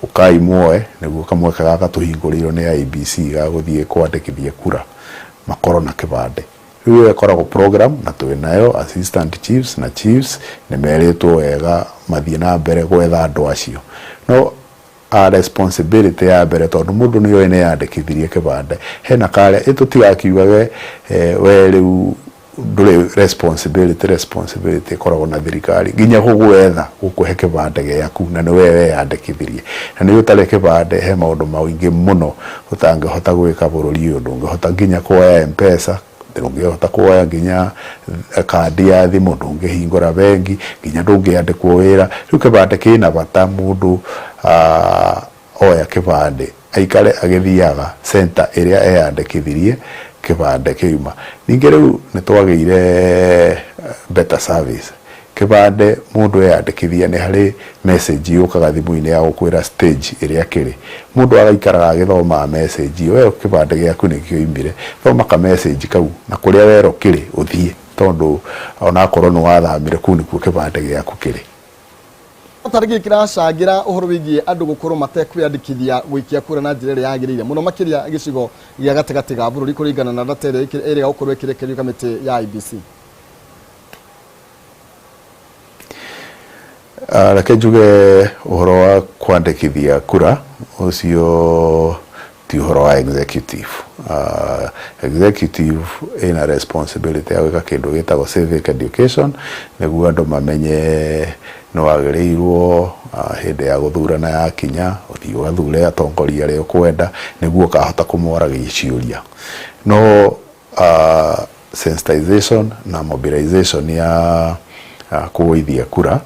S2: ukai muoe niguo kamwe kaga tuhinguririo ni IBC ga guthie kwandikithia kura makoro na kibande riu ekoragwo program na twinayo assistant chiefs na chiefs ni meritwo wega mathie na mbere gwetha andu acio no a responsibility ya mbere tondu mundu ni yo ene yandikithirie kibande hena kare itutigakiuga we riu ndure responsibility koragwo na thirikari nginya gugwetha gukuhe kibande giaku na ni wewe yandikithirie na ni utare kibande he maundu maingi muno utangihota gwika bururi uyu ndungihota nginya kuoya M-Pesa ndungihota kuoya nginya kandi ya thimu ndungihingura bengi nginya ndungiandikwo wira riu kibande kina bata mundu oya kibande aikare agithiaga center iria eyandikithirie kibande kiuma ninge riu nitwageire better service kibande mundu eyandikithia ni hari message yukaga thimu-ini ya gukwira stage iria kiri mundu agaikaraga agithoma message we kibande giaku nikio imire thoma ka message kau na kuria wero kiri uthie tondu ona korwo ni wathamire ku nikuo kibande giaku kiri
S1: tarigi kiracangira uhoro wigie andu gukorwo matekwiyandikithia gwikia kura na njira ria yagirire muno makiria gicigo gia gatigati ga bururi kuringana na data iri gukorwo ikirekerio kamiti ya IBC
S2: reke njuge uhoro wa kwandikithia kura ucio ti uhoro wa executive executive ina responsibility ya gwika kindu gitagwo civic education niguo andu mamenye no agereirwo hindi ya guthurana ya kinya uthii gathure atongoria ria kwenda niguo kahota kumwaragia ciuria no sensitization na mobilization ya kuithia kura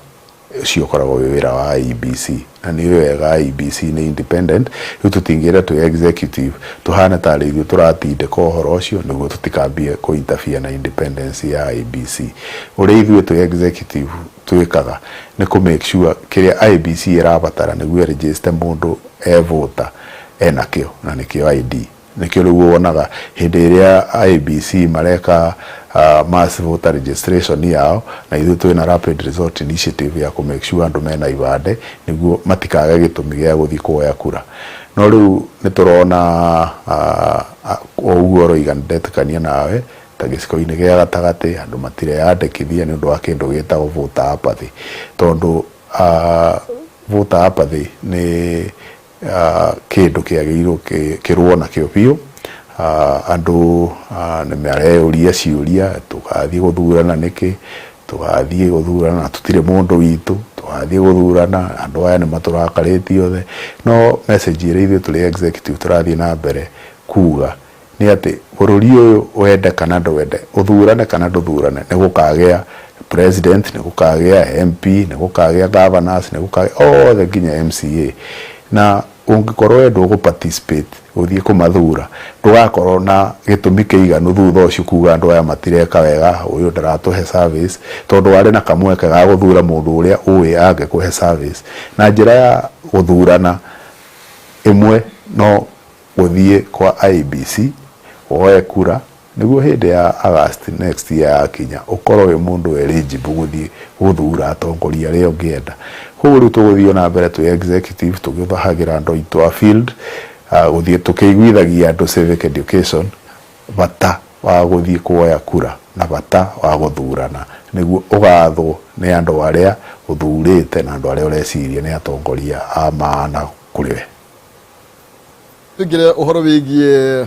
S2: cio koragwo wira wa IBC na ni wega IBC ni independent tutingira tu executive tuhana tari ithu turatinde ko horo ucio niguo tutikambie ku interfere na independence ya IBC uri ithu tu executive twikaga ni ku make sure kiria IBC irabatara niguo register mundu voter enakio na nikio ID nikio riu wonaga hindi iria IBC mareka mass voter registration yao na ithu twina rapid resort initiative ya ku make sure andu mena ibande niguo matikaga gitumi gia guthi kuoya kura no riu niturona oguo roigandetekania nawe ta giciko-ini gia gatagati andu matire yandikithia ni undu wa kindu gitagwo voter apathy tondu voter apathy ni kindu kiagirwo kirwo na kio biu andu ni mareuria ciuria tugathie guthurana niki tugathie guthurana na tutire mundu witu tugathie guthurana andu aya ni maturakariti othe no message iri ithu tuli executive turathie na mbere kuga ni ati bururi uyu wende kana ndwende uthurane kana nduthurane ni gukagia president ni gukagia MP ni gukagia governors ni gukagia othe nginya MCA na ungikorwo wendu gu participate uthie kumathura ndugakorwo na gitumi kiiganu thutha ucio kuga andu aya matireka wega uyu ndaratuhe service tondu wari na kamweke ga guthura mundu uria uwi age kuhe service na njira ya guthurana imwe no uthie kwa IBC woe kura niguo hindi ya August next year akinya ukorwo wi mundu eligible guthie guthura atongoria ria ungienda koguo riu tuguthio na mbere tu executive tugithahagira andu itu a field guthie tukiguithagia andu civic education bata wa guthie kuoya kura na bata wa guthurana niguo ugathwo ni andu aria uthurite na andu aria ureciria ni atongoria a maana kuriwe
S1: tugire uhoro wigie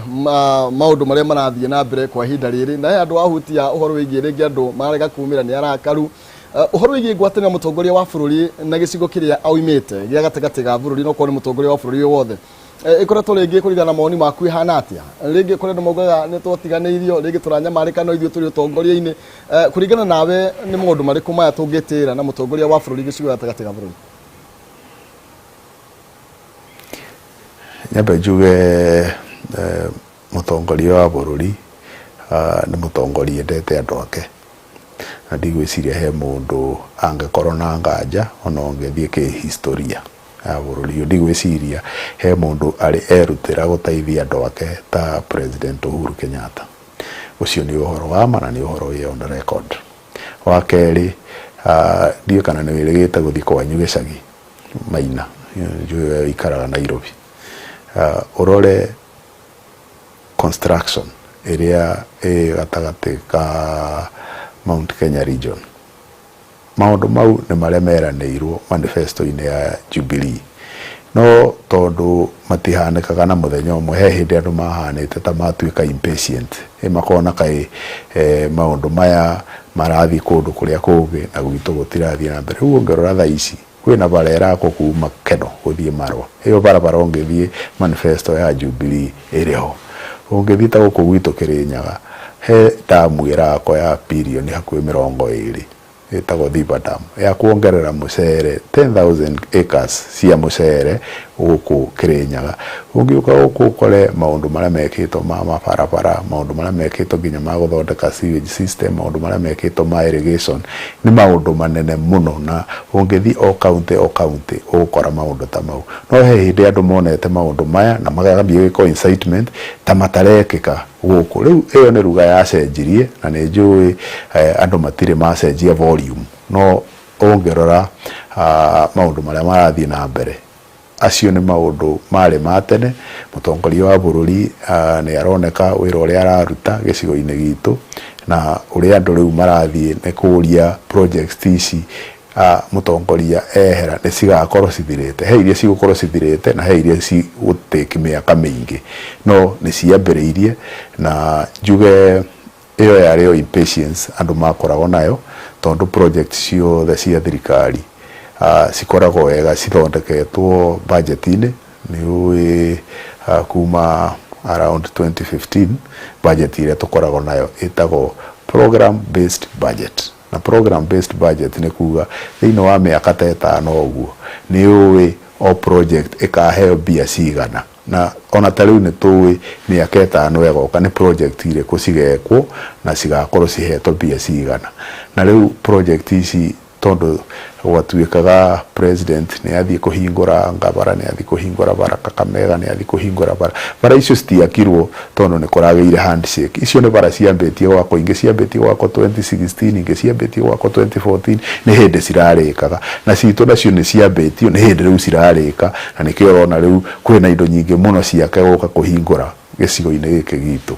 S1: maundu maria marathie na mbere kwa hinda riri na andu ahutia uhoro wigie ringi andu marega kumira ni arakaru uhoro wigie gwatanira mutongoria wa bururi na gicigo kiria aumite gia gatagati ga bururi no koni mutongoria wa bururi wothe ikoretwo ringi kurigana maoni maku ihana atia ringi kuri ndu mogaga ni twotiganeirio ringi turanyamarika no ithuĩ turi utongoria-ini kurigana nawe ni maundu mariku maya tungitira na mutongoria wa bururi gicigo gatagati ga bururi nyambe njuge
S2: mutongoria wa bururi ni mutongoria endete andu ake na ndigwiciria he mundu angekorwo na nganja ona ongethie ki historia ya bururi ndigwiciria he mundu ari erutira guteithia andu ake ta President Uhuru Kenyatta. Ucio ni uhoro wa ma na ni uhoro wi on record. Wa keri ndio kana ni wirigite guthi kwanyu gicagi Maina njue ikaraga Nairobi. Urore construction area gatagati ka Mount Kenya region. Maundu mau ni maria meranirwo manifesto-ini ya Jubilee. No tondu matihanikaga na muthenya umwe he hindi andu mahanite ta matuika impatient makona kai maundu maya marathi kundu kuria kungi na gwitu gutirathie na mbere. Ugu ngerora tha ici kwina barera ko kuma Keno guthie Marwa iyo barabara ongethie manifesto ya Jubilee iriho ongethie ta guku gwitu Kirinyaga he damu irako ya bilioni hakuhi 20 itago Thiba Dam ya kuongerera mucere 10,000 acres cia mucere guku Kirinyaga. Ungiuka guku kore maundu maria mekitwo ma mabarabara, maundu maria mekitwo nginya ma guthondeka sewage system, maundu maria mekitwo ma irrigation ni maundu manene muno na ungithi o county ukora maundu ta mau. No he hindi andu monete maundu maya na magambia ko incitement ta matarekeka guku. Riu iyo ni ruga ya cenjirie na ni njui andu matire macenjia volume. No ongerora maundu maria marathie na mbere acio ni maundu mari matene. Mutongoria wa bururi ni aroneka wira uria araruta gicigo-ini gitu na uria andu riu marathie ni kuria projects ici mutongoria ehera ni cigakorwo cithirite. He iria cigukorwo cithirite na he iria cigutake miaka mingi no ni ciambiriirie na njuge iyo yario impatience andu makoragwo nayo tondu project ciothe cia thirikari sikoragwo wega cithondeketwo budget-ini ni kuma around 2015 budget iria tukoragwo nayo itago program based budget. Na program based budget ni kuga thiini wa miaka 5 uguo ni uwi o project ikaheo bia cigana na ona tariu ni tuwi miaka 5 egoka ni project ile kucigekwo na cigakorwo cihetwo bia cigana. Na riu project ici tondu gwatuikaga president ni athie kuhingura ngabara ni athie kuhingura bara Kameme ni athie kuhingura bara icio citiakirwo tondu ni kurageire handshake. Icio ni bara ciambetie gwako ingi ciambetie gwako 2016 ingi ciambetie gwako 2014 ni hindi cirarikaga na citu nacio ni ciambetio ni hindi riu cirarika na nikio rona riu kwina indo nyingi muno ciake guka kuhingura gicigo-ini giki gitu.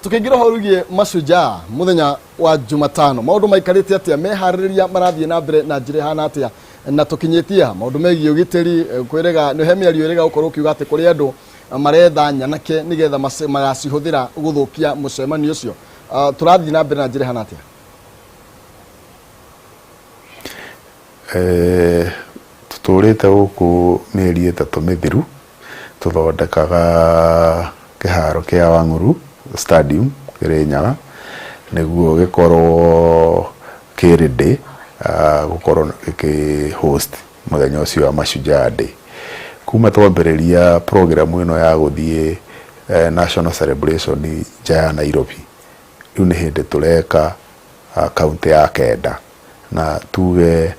S1: Tukigira horugie mashujaa muthenya wa Jumatano maundu maikarite atia mehaririria marathie na mbere na njire hana atia na tukinyitia maundu megie ugitiri kwirega no he miario irega ukorwo kiuga ati kuri andu maretha nyanake nigetha magacihuthira guthukia mucemanio ucio turathie na mbere na njire hana atia
S2: tuturite guku mieri 3 mithiru tuthondekaga kiharo kia Wang'uru stadium Kirinyaga niguo gikorwo kiride gukorwo ki host muthenya ucio wa mashujaa day. Kuma twambiriria program ino ya guthie national celebration ja Nairobi riu ni hindi tureka county ya Kenda na tuge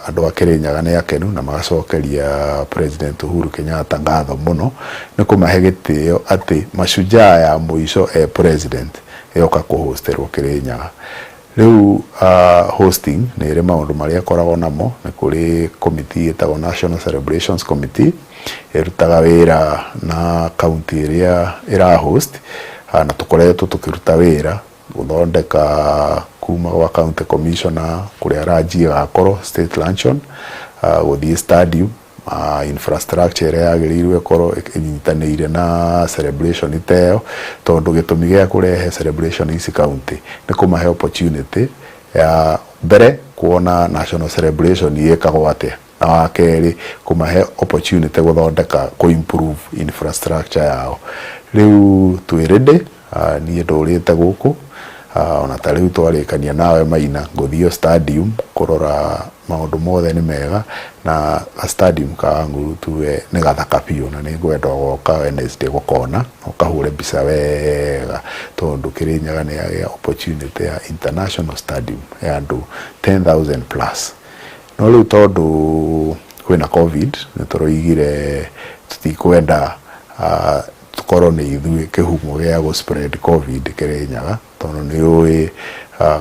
S2: andu a Kirinyaga ni akenu na magacokeria President Uhuru Kenyatta ngatho muno ni kumahe gitio ati mashujaa ya muico president yoka kuhosterwo Kirinyaga. Riu hosting ni ire maundu maria koragwo namo ni kuri committee itago National Celebrations Committee irutaga wira na county iria ira host na tukoretwo tukiruta wira guthondeka kuma wa county commissioner kuria rajia gakoro state luncheon guthie stadium infrastructure yagirirwe koro inyitanire na celebration iteo tondu gitumi gia kurehe celebration isi county ni kumahe opportunity ya mbere kuona national celebration yekagwo atia na wakeri kumahe opportunity guthondeka ku improve infrastructure yao. Riu twirede ni ndurite guku ona ta riu twarikania nawe Maina nguthio stadium kurora maundu mothe ni mega na stadium ka Nguru tuwe ni gathaka piu na ni ngwenda goka Wednesday gukona ukahure mbica wega tondu Kirinyaga ni ya opportunity ya international stadium ya andu 10,000 plus no riu tondu kwina covid ni turoigire tutikwenda tukorwo ni ithuĩ kĩhumo gĩa go spread covid Kirinyaga tondu ni ui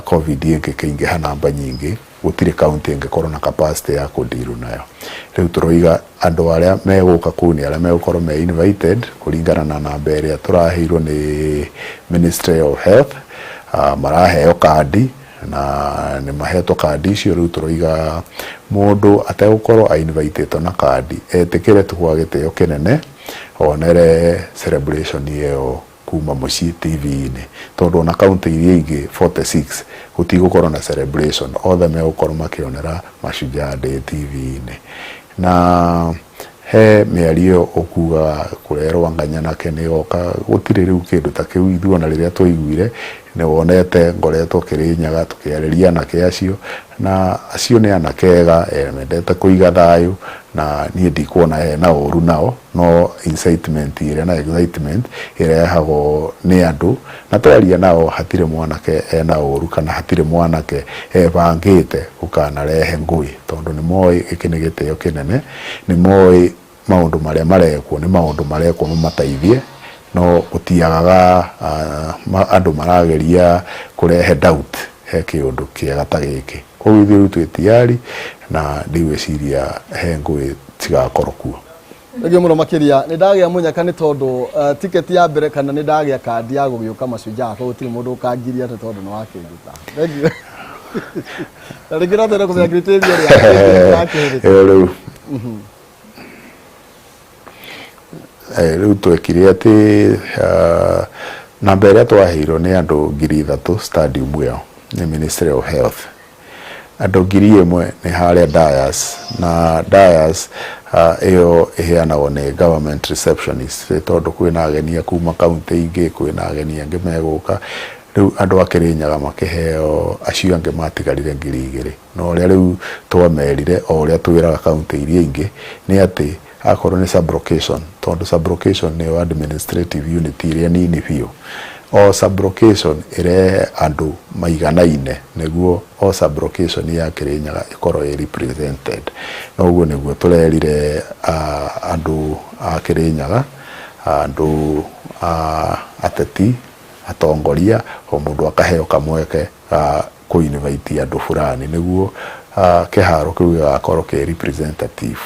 S2: covid ingĩkĩingĩha namba nyingĩ gutire county ingĩkorwo na capacity ya kũndiru nayo riu turoiga andu aria meguka kuni aria megukorwo me invited kuringana na namba ĩrĩa turaheirwo ni Ministry of Health maraheo kandi na ni mahetwo kandi icio riu turoiga mundu ategukorwo invited na kandi etikire tuhwa gitio kinene onere celebration iyo kuma muci TV-ini tondu na county iria ingi 46 gutigukorwo na celebration othe megukorwo makionera Mashujaa Day TV-ini na he miario okuga kurerwo nganyana kene oka gutire riu kindu ta kiu ithuona riria twaiguire ne wonete ngoretwo Kirinyaga tukiareria na kiacio na acio ni anakega mendete kuiga thayu na nie ndikuona he na uru nao no incitement ire na excitement irehago ni andu na twaria nao hatire mwanake na uru kana hatire mwanake bangite ukana rehe ngui tondu ni moi ikinigite kinene ni moi maundu maria marekwo ni maundu marekwo mataithie no utiagaga andu marageria kurehe doubt he kiundu kiega ta giki koguo ithuĩ twitiari na ndigwiciria he ngui tigakorwo kuo
S1: Ege muno makiria ni ndagia munyaka ni tondu ticket ya mbere kana ni ndagia kandi ya gugiuka Mashujaa ko gutire mundu ukangiria ate tondu no wakinduta thengio Ndagira tena kuza criteria ya
S2: riu riu twekire ati namba ĩrĩa twaheirwo nĩ andũ 3,000 stadium ĩyo nĩ Ministry of Health andũ 1,000 nĩ harĩa Dias na Dias ĩyo ĩheanagwo nĩ government receptionist tondũ kwĩna ageni kuma county ingĩ kwĩna ageni angĩ meguka riu andũ a Kirinyaga makiheo acio angĩ matigarire 2,000 no ũrĩa riu twamerire o ũrĩa twĩraga county iria ingĩ nĩ atĩ akorwo ni sublocation tondu sublocation ni administrative unit iria nini biu o sublocation ire andu maiganaine niguo o sublocation ya Kirinyaga ikorwo represented noguo niguo turerire andu a Kirinyaga andu ateti atongoria o mundu akaheo kamweke ku invite andu fulani niguo kiharo kiu gakorwo ke representative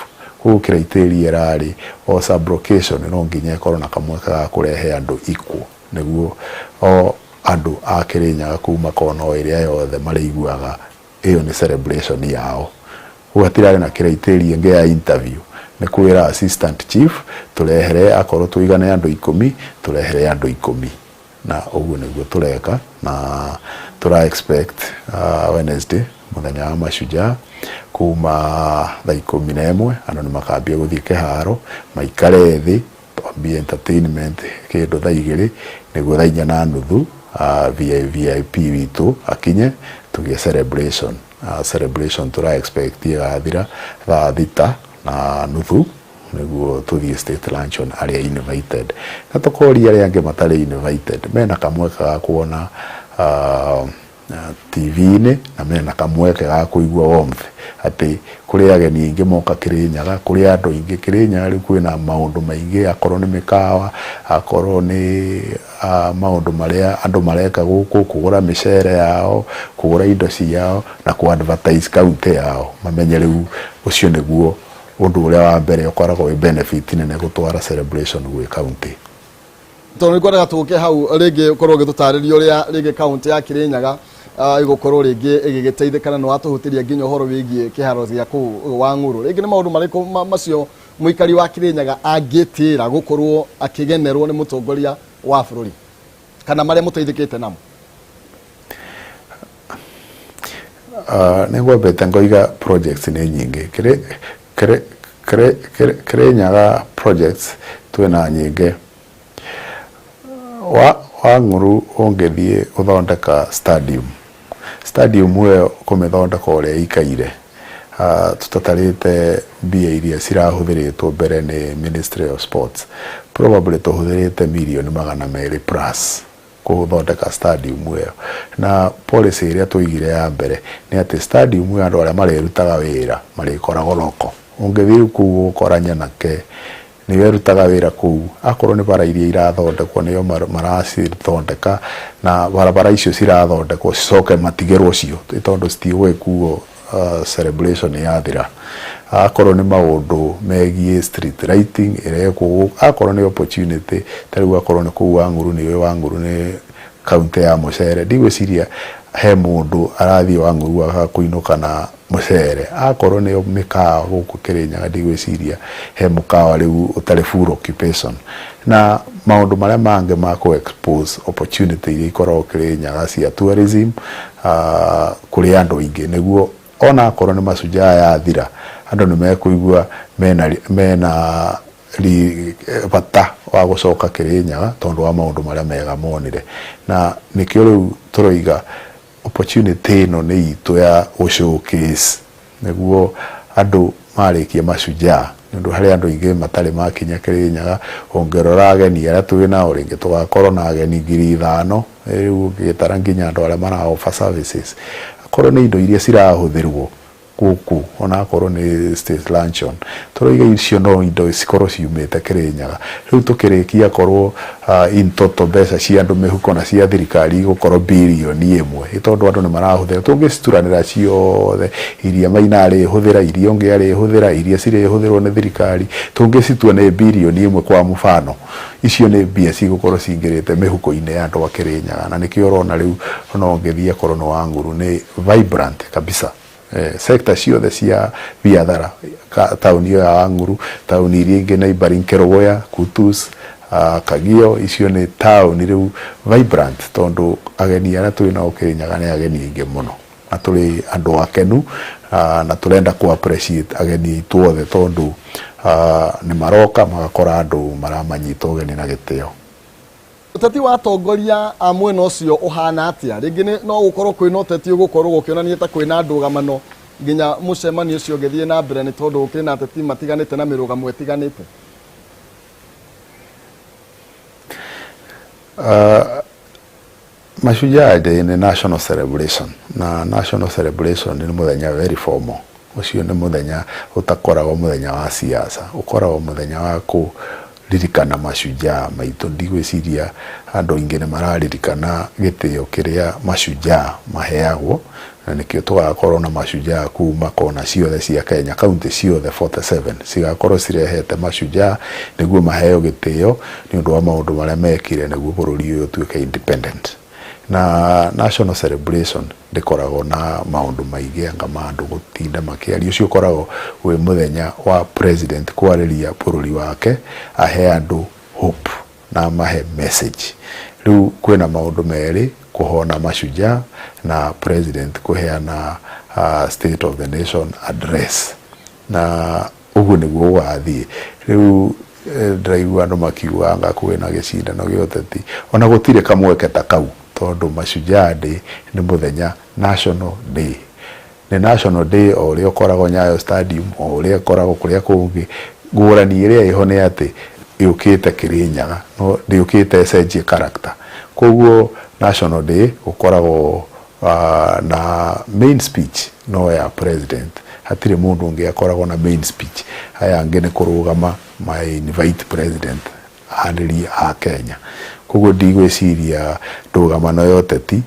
S2: ku criteria rari o sublocation no nginya ikorwo na kamweka ga kurehe andu equal niguo o andu a Kirinyaga kuma kono iria yothe mariguaga iyo ni celebration yao ugatirari na criteria nge ya interview ni kwira assistant chief turehere akorwo tuigane andu 10 turehere andu 10 na uguo niguo tureka na tura expect Wednesday muthenya wa Mashujaa kuma thaa 11 andu ni makambia guthie kiharo maikare thi be entertainment kindu thaa 2 niguo thaa 4:30 VIP witu akinye tugie celebration celebration tura expect igathira thaa 6:30 niguo tuthie state luncheon aria invited na tukori aria ange matari invited mena kamweka ga kuona TV-ini na mena kamweke ga kuigua warmth ati kuri ageni ingi moka Kirinyaga kuri andu ingi Kirinyaga ri kwina maundu maingi akorwo ni mikawa akorwo ni maundu maria andu mareka guku kugura micere yao kugura indo ciao na ku advertise county yao mamenye riu ucio niguo undu uria wa mbere ukoragwo wi benefit nene gutwara celebration gwi county
S1: tondu kwenda tuke hau ringi ukorwo gitutaririo ria ringi county ya Kirinyaga igukorwo ringi igigiteithikana no atuhutiria nginya horo wigie kiharo gia ku wa Nguru ringi ni maundu mariko macio muikari wa Kirinyaga angitira gukorwo akigenerwo ni mutongoria wa bururi kana maria muteithikite namo
S2: nego beta ngoiga projects ni nyingi Kirinyaga projects twina nyingi Wanguru ongethie uthondeka stadium we kumithondeka uria ikaire tutatarite mbia iria cirahuthiritwo mbere ni Ministry of Sports probably tuhuthirite million 200 plus kuthondeka stadium we na policy iria tuigire ya mbere ni ati stadium we andu aria marerutaga wira marikorago loko ungethie ku ukoranya nake ni werutaga wira ku akorwo ni bara iria irathondekwo niyo maracithondeka na barabara icio cirathondekwo cicoke matigerwo cio tondu citigwe kuo celebration yathira akorwo ni maundu megie street lighting irekwo akorwo ni opportunity tariu akorwo ni ku Wanguru ni county ya Mucere ndigwiciria he mundu arathi Wanguru akakuinuka na Mucere akorwo ni mikawa guku Kirinyaga ndigwiciria he mukawa riu utari full occupation na maundu maria mange ma ku expose opportunity iria ikorwo Kirinyaga cia tourism kuri andu ingi niguo ona akorwo ni macujaa ya thira andu ni mekuigua mena bata wa gucoka Kirinyaga tondu wa maundu maria mega monire na nikio riu turoiga opportunity no ni itu ya showcase niguo andu marikia macujaa ndu hari andu ingi matari makinya Kirinyaga ongerora ageni aria twina uringi tugakorwo na ageni 5,000 riu gitara nginya andu aria mara offer services akorwo ni indo iria cirahuthirwo guku ona akorwo ni state luncheon turoiga icio no indo cikorwo ciumite Kirinyaga riu tukirikia korwo in total mbeca cia andu mihuko na cia thirikari gukorwo bilioni 1 itondu andu ni marahuthira tungicituranira ciothe iria mainari huthira iria onge ari huthira iria cire huthirwo ni thirikari tungicitua ni bilioni 1 kwa mfano icio ni mbia cigukorwo cingirite mihuko-ini ya andu a Kirinyaga na nikio urona riu ona ongethia korwo no Wanguru ni vibrant kabisa sector ciothe cia biathara tauni ya Wanguru tauni iria ingi neighboring Kerogoya Kutus Kagio icio ni tauni riu vibrant tondu ageni aria twina Kirinyaga ni ageni ingi muno na turi andu akenu na turenda ku appreciate ageni tuothe tondu ni maroka magakora andu maramanyita ugeni na gitio
S1: uteti wa tongoria mwena ucio uhana atia ringi no gukorwo kwina uteti ugukorwo gukionania ta kwina ndugamano nginya mucemani ucio ngethie na mbere ni tondu ukina ateti matiganite na mirugamo etiganite
S2: Mashujaa Day ni national celebration na national celebration ni muthenya very formal ucio ni muthenya utakoragwo muthenya wa siasa ukoragwo muthenya wa ku ririkana mashujaa maitu ndigwiciria andu ingi ni mararirikana gitio kiria mashujaa maheagwo na nikio tugakorwo na mashujaa kuma kona ciothe cia Kenya county ciothe 47 cigakorwo cirehete mashujaa niguo maheo gitio ni undu wa maundu maria mekire niguo bururi uyu tuike independent na national celebration ndikoragwo na maundu maigi anga mandu gutinda makiaria ucio koragwo we muthenya wa president kwariria bururi wake ahe andu hope na mahe message riu kwina maundu meri kuhona mashujaa na president kuheana state of the nation address na ugu niguo wathie riu ndiraigua andu makiuganga kwina gicindano gioteti ona gutire kamweke ta kau tondu Mashujaa Day ni muthenya national day ni national day o ria koragwo Nyayo stadium o ria koragwo kuria kungi ngurani iria iho ni ati yukite Kirinyaga no yukite SG character koguo national day ukoragwo na main speech no ya president hatire mundu ungi akoragwo na main speech aya ngene kurugama my invite president andiri a Kenya koguo ndigwiciria ndugamano yoteti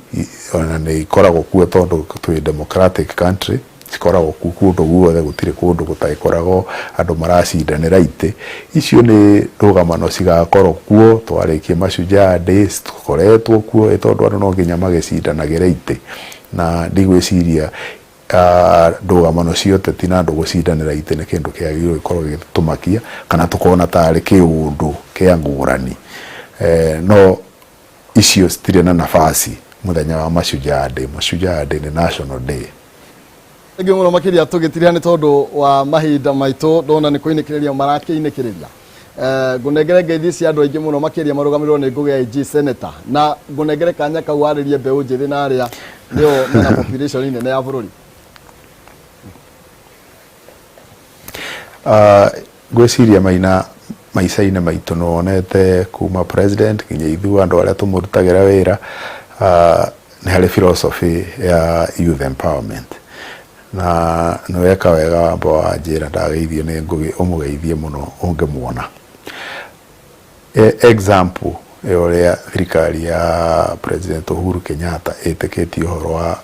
S2: ona ni ikoragwo kuo tondu twi democratic country ikoragwo kundu guothe gutire kundu gutaikoragwo andu maracindanira ite icio ni ndugamano cigakorwo kuo twarikie Mashujaa Day tukoretwo kuo tondu andu no nginya magicindanagira ite na ndigwiciria ndugamano cioteti na andu gucindanira ite ni kindu kiagirwo ikorwo gitumakia kana tukona tari kiundu kia ngurani no icio stire na nafasi muthenya wa Mashujaa Day ni national day
S1: ege muno makiria tugitirihani tondu wa mahinda maitu ndona ni kuinikiriria marakiinikiriria ngunengere ngeithi cia andu aingi muno makiria marugamirwo ni ngugi ya IG senator na ngunengere kanya kau waririe mbeu njithi na aria nio mena population nene ya bururi.
S2: Gwiciria maina maica-inĩ maitũ nonete kuma president nginya ithuĩ andũ arĩa tũmũrutagĩra wĩra nĩ harĩ philosophy ya youth empowerment na nĩ weka wega wamba wa njĩra ndageithio nĩ Ngugi ũmũgeithie mũno ũngĩmuona. Example ũrĩa thirikari ya President Uhuru Kenyatta ĩtĩkĩtie ũhoro wa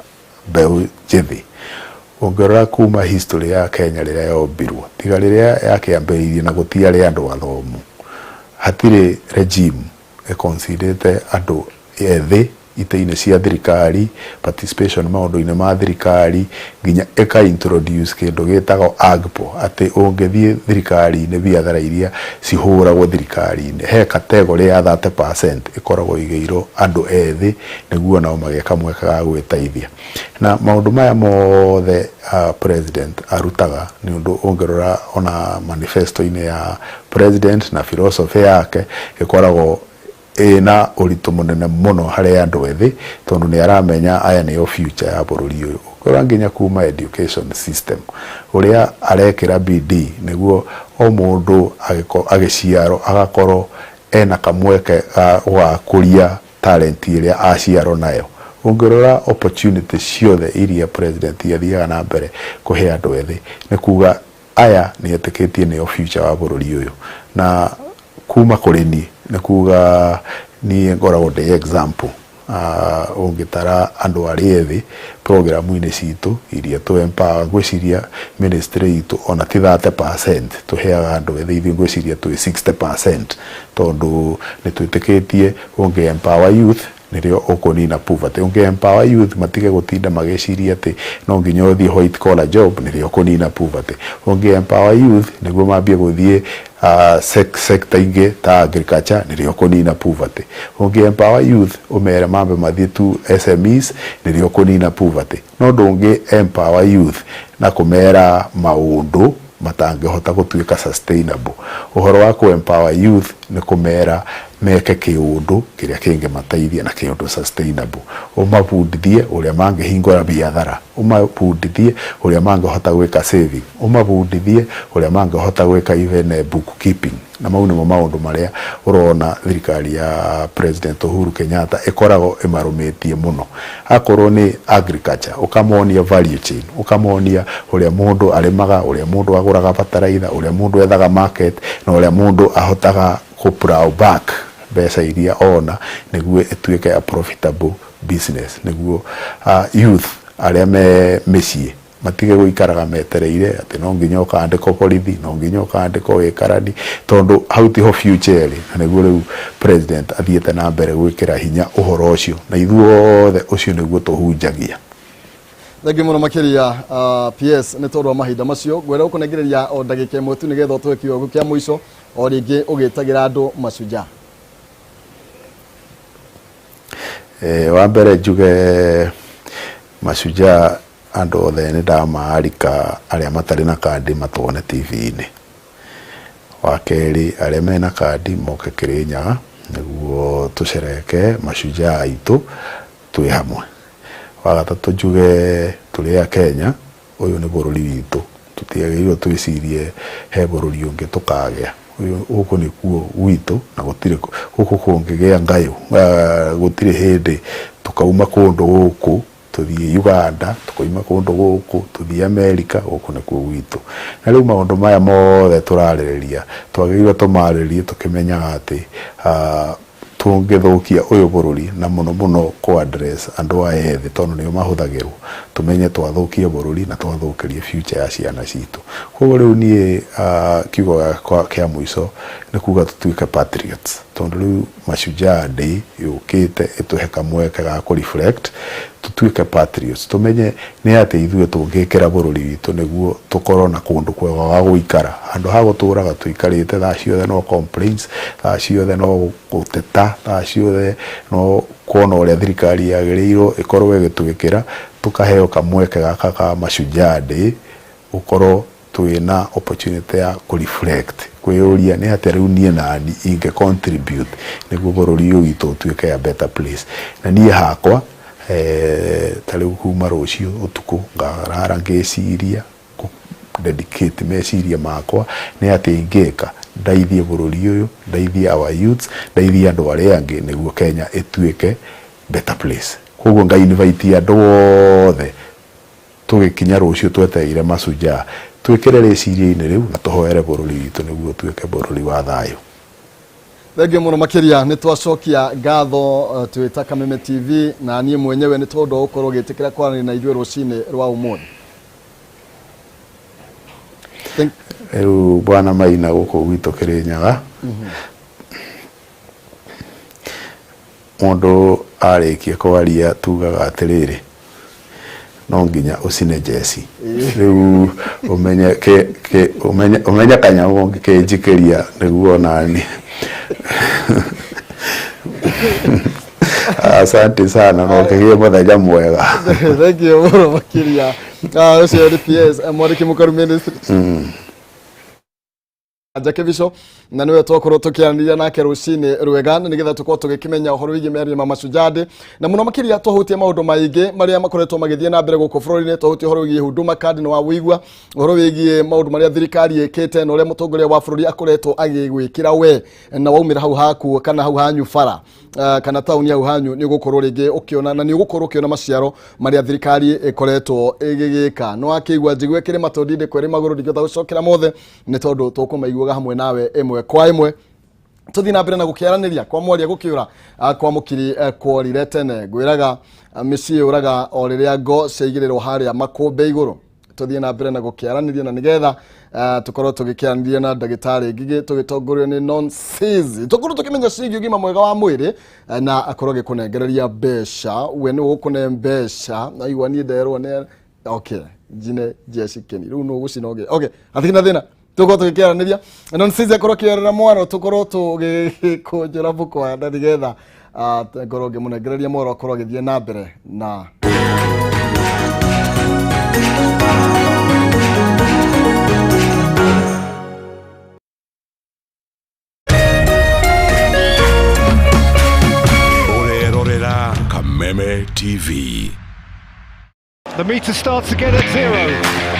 S2: mbeũ njĩthĩ ũngĩrora kuma history ya Kenya rĩrĩa yombirwo tiga rĩrĩa yakĩambĩrĩirie na gũtiarĩ andũ athomu hatirĩ regime ĩconsiderĩte andũ ethĩ ite-inĩ cia thirikari participation maũndũ-inĩ ma thirikari nginya ĩka-introduce kĩndũ gĩtagwo agpo atĩ ũngĩthiĩ thirikari-inĩ biathara iria cihũragwo thirikari-inĩ he category ya 30% ĩkoragwo igĩirwo andũ ethĩ nĩguo nao magĩka mweka ga gwĩteithia na maũndũ maya mothe president arutaga nĩ ũndũ ũngĩrora ona manifesto-inĩ ya president na philosophy yake ĩkoragwo ina ũritũ mũnene mũno harĩ andũ ethĩ tondũ nĩ aramenya aya nĩo future ya bũrũri ũyũ ũkora nginya kuma education system ũrĩa arekĩra bidii nĩguo o mũndũ agĩciarwo agakorwo ena kamweke wa kũria talent ĩrĩa aciarwo nayo. Ũngĩrora opportunity ciothe iria president athiaga na mbere kũhe andũ ethĩ nĩ kuga aya nĩ etĩkĩtie nĩo future wa bũrũri ũyũ na kuma kũrĩ niĩ nĩ kuga niĩ ngoragwo ndĩ example ũngĩtara andũ arĩa ethĩ programu-inĩ citũ iria tũ empower gwĩciria ministry itũ ona ti 30% tũheaga andũ ethĩ ithuĩ gwĩciria twĩ 60% tondũ nĩ twĩtĩkĩtie ũngĩ empower youth nĩrĩo ũkũnina poverty ũngĩ empower youth matige gũtinda magĩciria atĩ no nginya ũthiĩ white collar job nĩrĩo ũkũnina poverty ũngĩ empower youth nĩguo mambie gũthiĩ sector ingĩ ta agriculture nĩrĩo ũkũnina poverty ũngĩ empower youth ũmere mambe mathiĩ tu SMEs nĩrĩo ũkũnina poverty no ndũngĩ empower youth na kũmera maũndũ matangĩhota gũtuĩka sustainable. Ũhoro wa ku empower youth nĩ kũmera meke kĩũndũ kĩrĩa kĩngĩmateithia na kĩũndũ sustainable ũmabundithie ũrĩa mangĩhingũra biathara ũmabundithie ũrĩa mangĩhota gwĩka saving ũmabundithie ũrĩa mangĩhota gwĩka even bookkeeping na mau nĩmo maũndũ marĩa ũrona thirikari ya President Uhuru Kenyatta ĩkoragwo ĩmarũmĩtie mũno. Akorwo nĩ agriculture ũkamonia value chain ũkamonia ũrĩa mũndũ arĩmaga ũrĩa mũndũ agũraga bataraitha ũrĩa mũndũ ethaga market na ũrĩa mũndũ ahotaga plow back mbeca iria ona nĩguo ĩtuĩke ya profitable business nĩguo youth arĩa me mĩciĩ matige gũikaraga metereire atĩ no nginya ũkandĩkwo borithi no nginya ũkandĩkwo wĩkarani tondũ hau tiho future ĩrĩ na nĩguo rĩu president athiĩte na mbere gwĩkĩra hinya ũhoro ũcio na ithuothe ũcio nĩguo tũhunjagia.
S1: Thengi muno makiria PS nĩ tondũ wa mahinda macio ngwenda gũkũnengereria o ndagĩka ĩmwe tu nĩgetha ũtũhe kiugo kĩa mũico o rĩngĩ ũgĩtagĩra andũ mashujaa.
S2: Wa mbere njuge mashujaa andũ othe nĩ ndamarika arĩa matarĩ na kandi matwone TV-inĩ. Wa kerĩ arĩa mena kandi moke Kĩrĩnyaga nĩguo tũcereke mashujaa aitũ twĩ hamwe. Wa gatatũ njuge tũrĩ a Kenya ũyũ nĩ bũrũri witũ tũtiagĩrĩirwo twĩcirie he bũrũri ũngĩ tũkagĩa gũkũ nĩkuo gwitũ na gũtirĩ gũkũ kũngĩgĩa ngayũ gũtirĩ hĩndĩ tũkauma kũndũ gũkũ tũthiĩ Uganda tũkoima kũndũ gũkũ tũthiĩ America gũkũ nĩkuo gwitũ na rĩu maũndũ maya mothe tũrarĩrĩria twagĩrĩirwo tũmarĩrĩrie tũkĩmenyaga atĩ tũngĩthũkia ũyũ bũrũri na mũno mũno kũ address andũ aya ethĩ tondũ nĩo mahũthagĩrwo tumenye twathũkia bũrũri na twathũkĩrie future ya ciana citũ. Koguo rĩu niĩ kiugo kĩa mũico nĩ kuga tũtuĩke patriots tondũ rĩu mashujaa day yũkĩte ĩtũhe kamweke ga kũ reflect tũtuĩke patriots tumenye nĩ atĩ ithuĩ tũngĩkĩra bũrũri witũ nĩguo tũkorwo na kũndũ kwega gwa gũikara handũ ha gũtũraga tũikarĩte thaa ciothe no complaints thaa ciothe no gũteta thaa ciothe no kuona ũrĩa thirikari yagĩrĩirwo ĩkorwo ĩgĩtwĩkĩra tũkaheo kamweke gaka ka mashujaa day gũkorwo twĩna opportunity ya kũ reflect kwĩyũria nĩ atĩa rĩu niĩ nani inge contribute nĩguo bũrũri ũyũ witũ ũtuĩke a better place. Na niĩ hakwa ta rĩu kuma rũciũ ũtukũ ngarara ngĩciria dedicate meciria makwa nĩ atĩ ingĩka ndeithie bũrũri ũyũ, ndeithie our youths, ndeithie andũ arĩa angĩ nĩguo Kenya ĩtuĩke better place. Koguo nga-invite andũ othe tũgĩkinya rũciũ twetereire macujaa twĩkĩre rĩciria-inĩ rĩu na tũhoere bũrũri witũ nĩguo tuĩke bũrũri wa thayũ.
S1: Thengiũ mũno makĩria nĩ twacokia ngatho twĩta Kameme TV na niĩ mwenyewe nĩ tondũ wa gũkorwo ũgĩtĩkĩra kwaranĩria na ithuĩ rũcinĩ rwa ũmũthĩ.
S2: Rĩu bwana Maina gũkũ gwitũ Kĩrĩnyaga mũndũ arĩkia kwaria tugaga atĩrĩrĩ no nginya ũcine jeci. Rĩu ũmenye kanyamũ ngĩkĩnjikĩria nĩguo nani. Asante sana no kĩgĩe mũthenya mwega.
S1: Thank you mũno makĩria. Ũcio nĩ PS Mwandĩki Mũkaru Ministry. Karanja Kibicho na niwe twakorwo tukianĩria nake rũcinĩ rwega nĩgetha tũkorwo tũgĩkĩmenya ũhoro wĩgiĩ mĩario ma macujade na mũno makĩria twahutie maũndũ maingĩ marĩa makoretwo magĩthiĩ na mbere gũkũ bũrũri-inĩ. Twahutie ũhoro wĩgiĩ huduma card na wa wĩigua ũhoro wĩgiĩ maũndũ marĩa thirikari ĩkĩte na ũrĩa mũtongoria wa bũrũri akoretwo agĩgwĩkĩra we na waumĩra hau haku kana hau hanyu bara kana tauni hau hanyu nĩ ũgũkorwo rĩngĩ ũkĩona na nĩ ũgũkorwo ũkĩona maciaro marĩa thirikari ĩkoretwo ĩgĩgĩka. No akĩigua njigwe kĩrĩ matondinde kwĩrĩ magũrũ ndingĩhota gũcokera mothe nĩ tondũ tũkũmaiguaga hamwe nawe ĩmwe kwa ĩmwe. Tuthi na mbere na gũkĩaranĩria kwa mwaria gũkĩũra kwa mũkiri kworire tene ngwĩraga mĩciĩ ũraga o rĩrĩa ngo ciaigĩrĩrwo harĩa makũmbĩ igũrũ. Tuthi na mbere na gũkĩaranĩria na nĩgetha tukorwo tũgĩkĩaranĩria na ndagĩtarĩ Ngigĩ tũgĩtongorio nĩ nonsense tukorwo tũkĩmenya ciĩgiĩ ũgima mwega wa mwĩrĩ na akorwo agĩkũnengereria mbeca we nĩ ũgũkũne mbeca na igua niĩ nderwo nĩ okay njine jeci keni rĩu nĩ ũgũcinoge okay athina thĩna tukorwo tũgĩkĩaranĩria nonsense akorwo akĩorera mwana tukorwo tũgĩkũnjĩra bũkwa na nĩgetha ngorwo ngĩmũnengereria mwana akorwo agĩthiĩ na mbere na
S3: Kameme TV. The meter starts again at 0.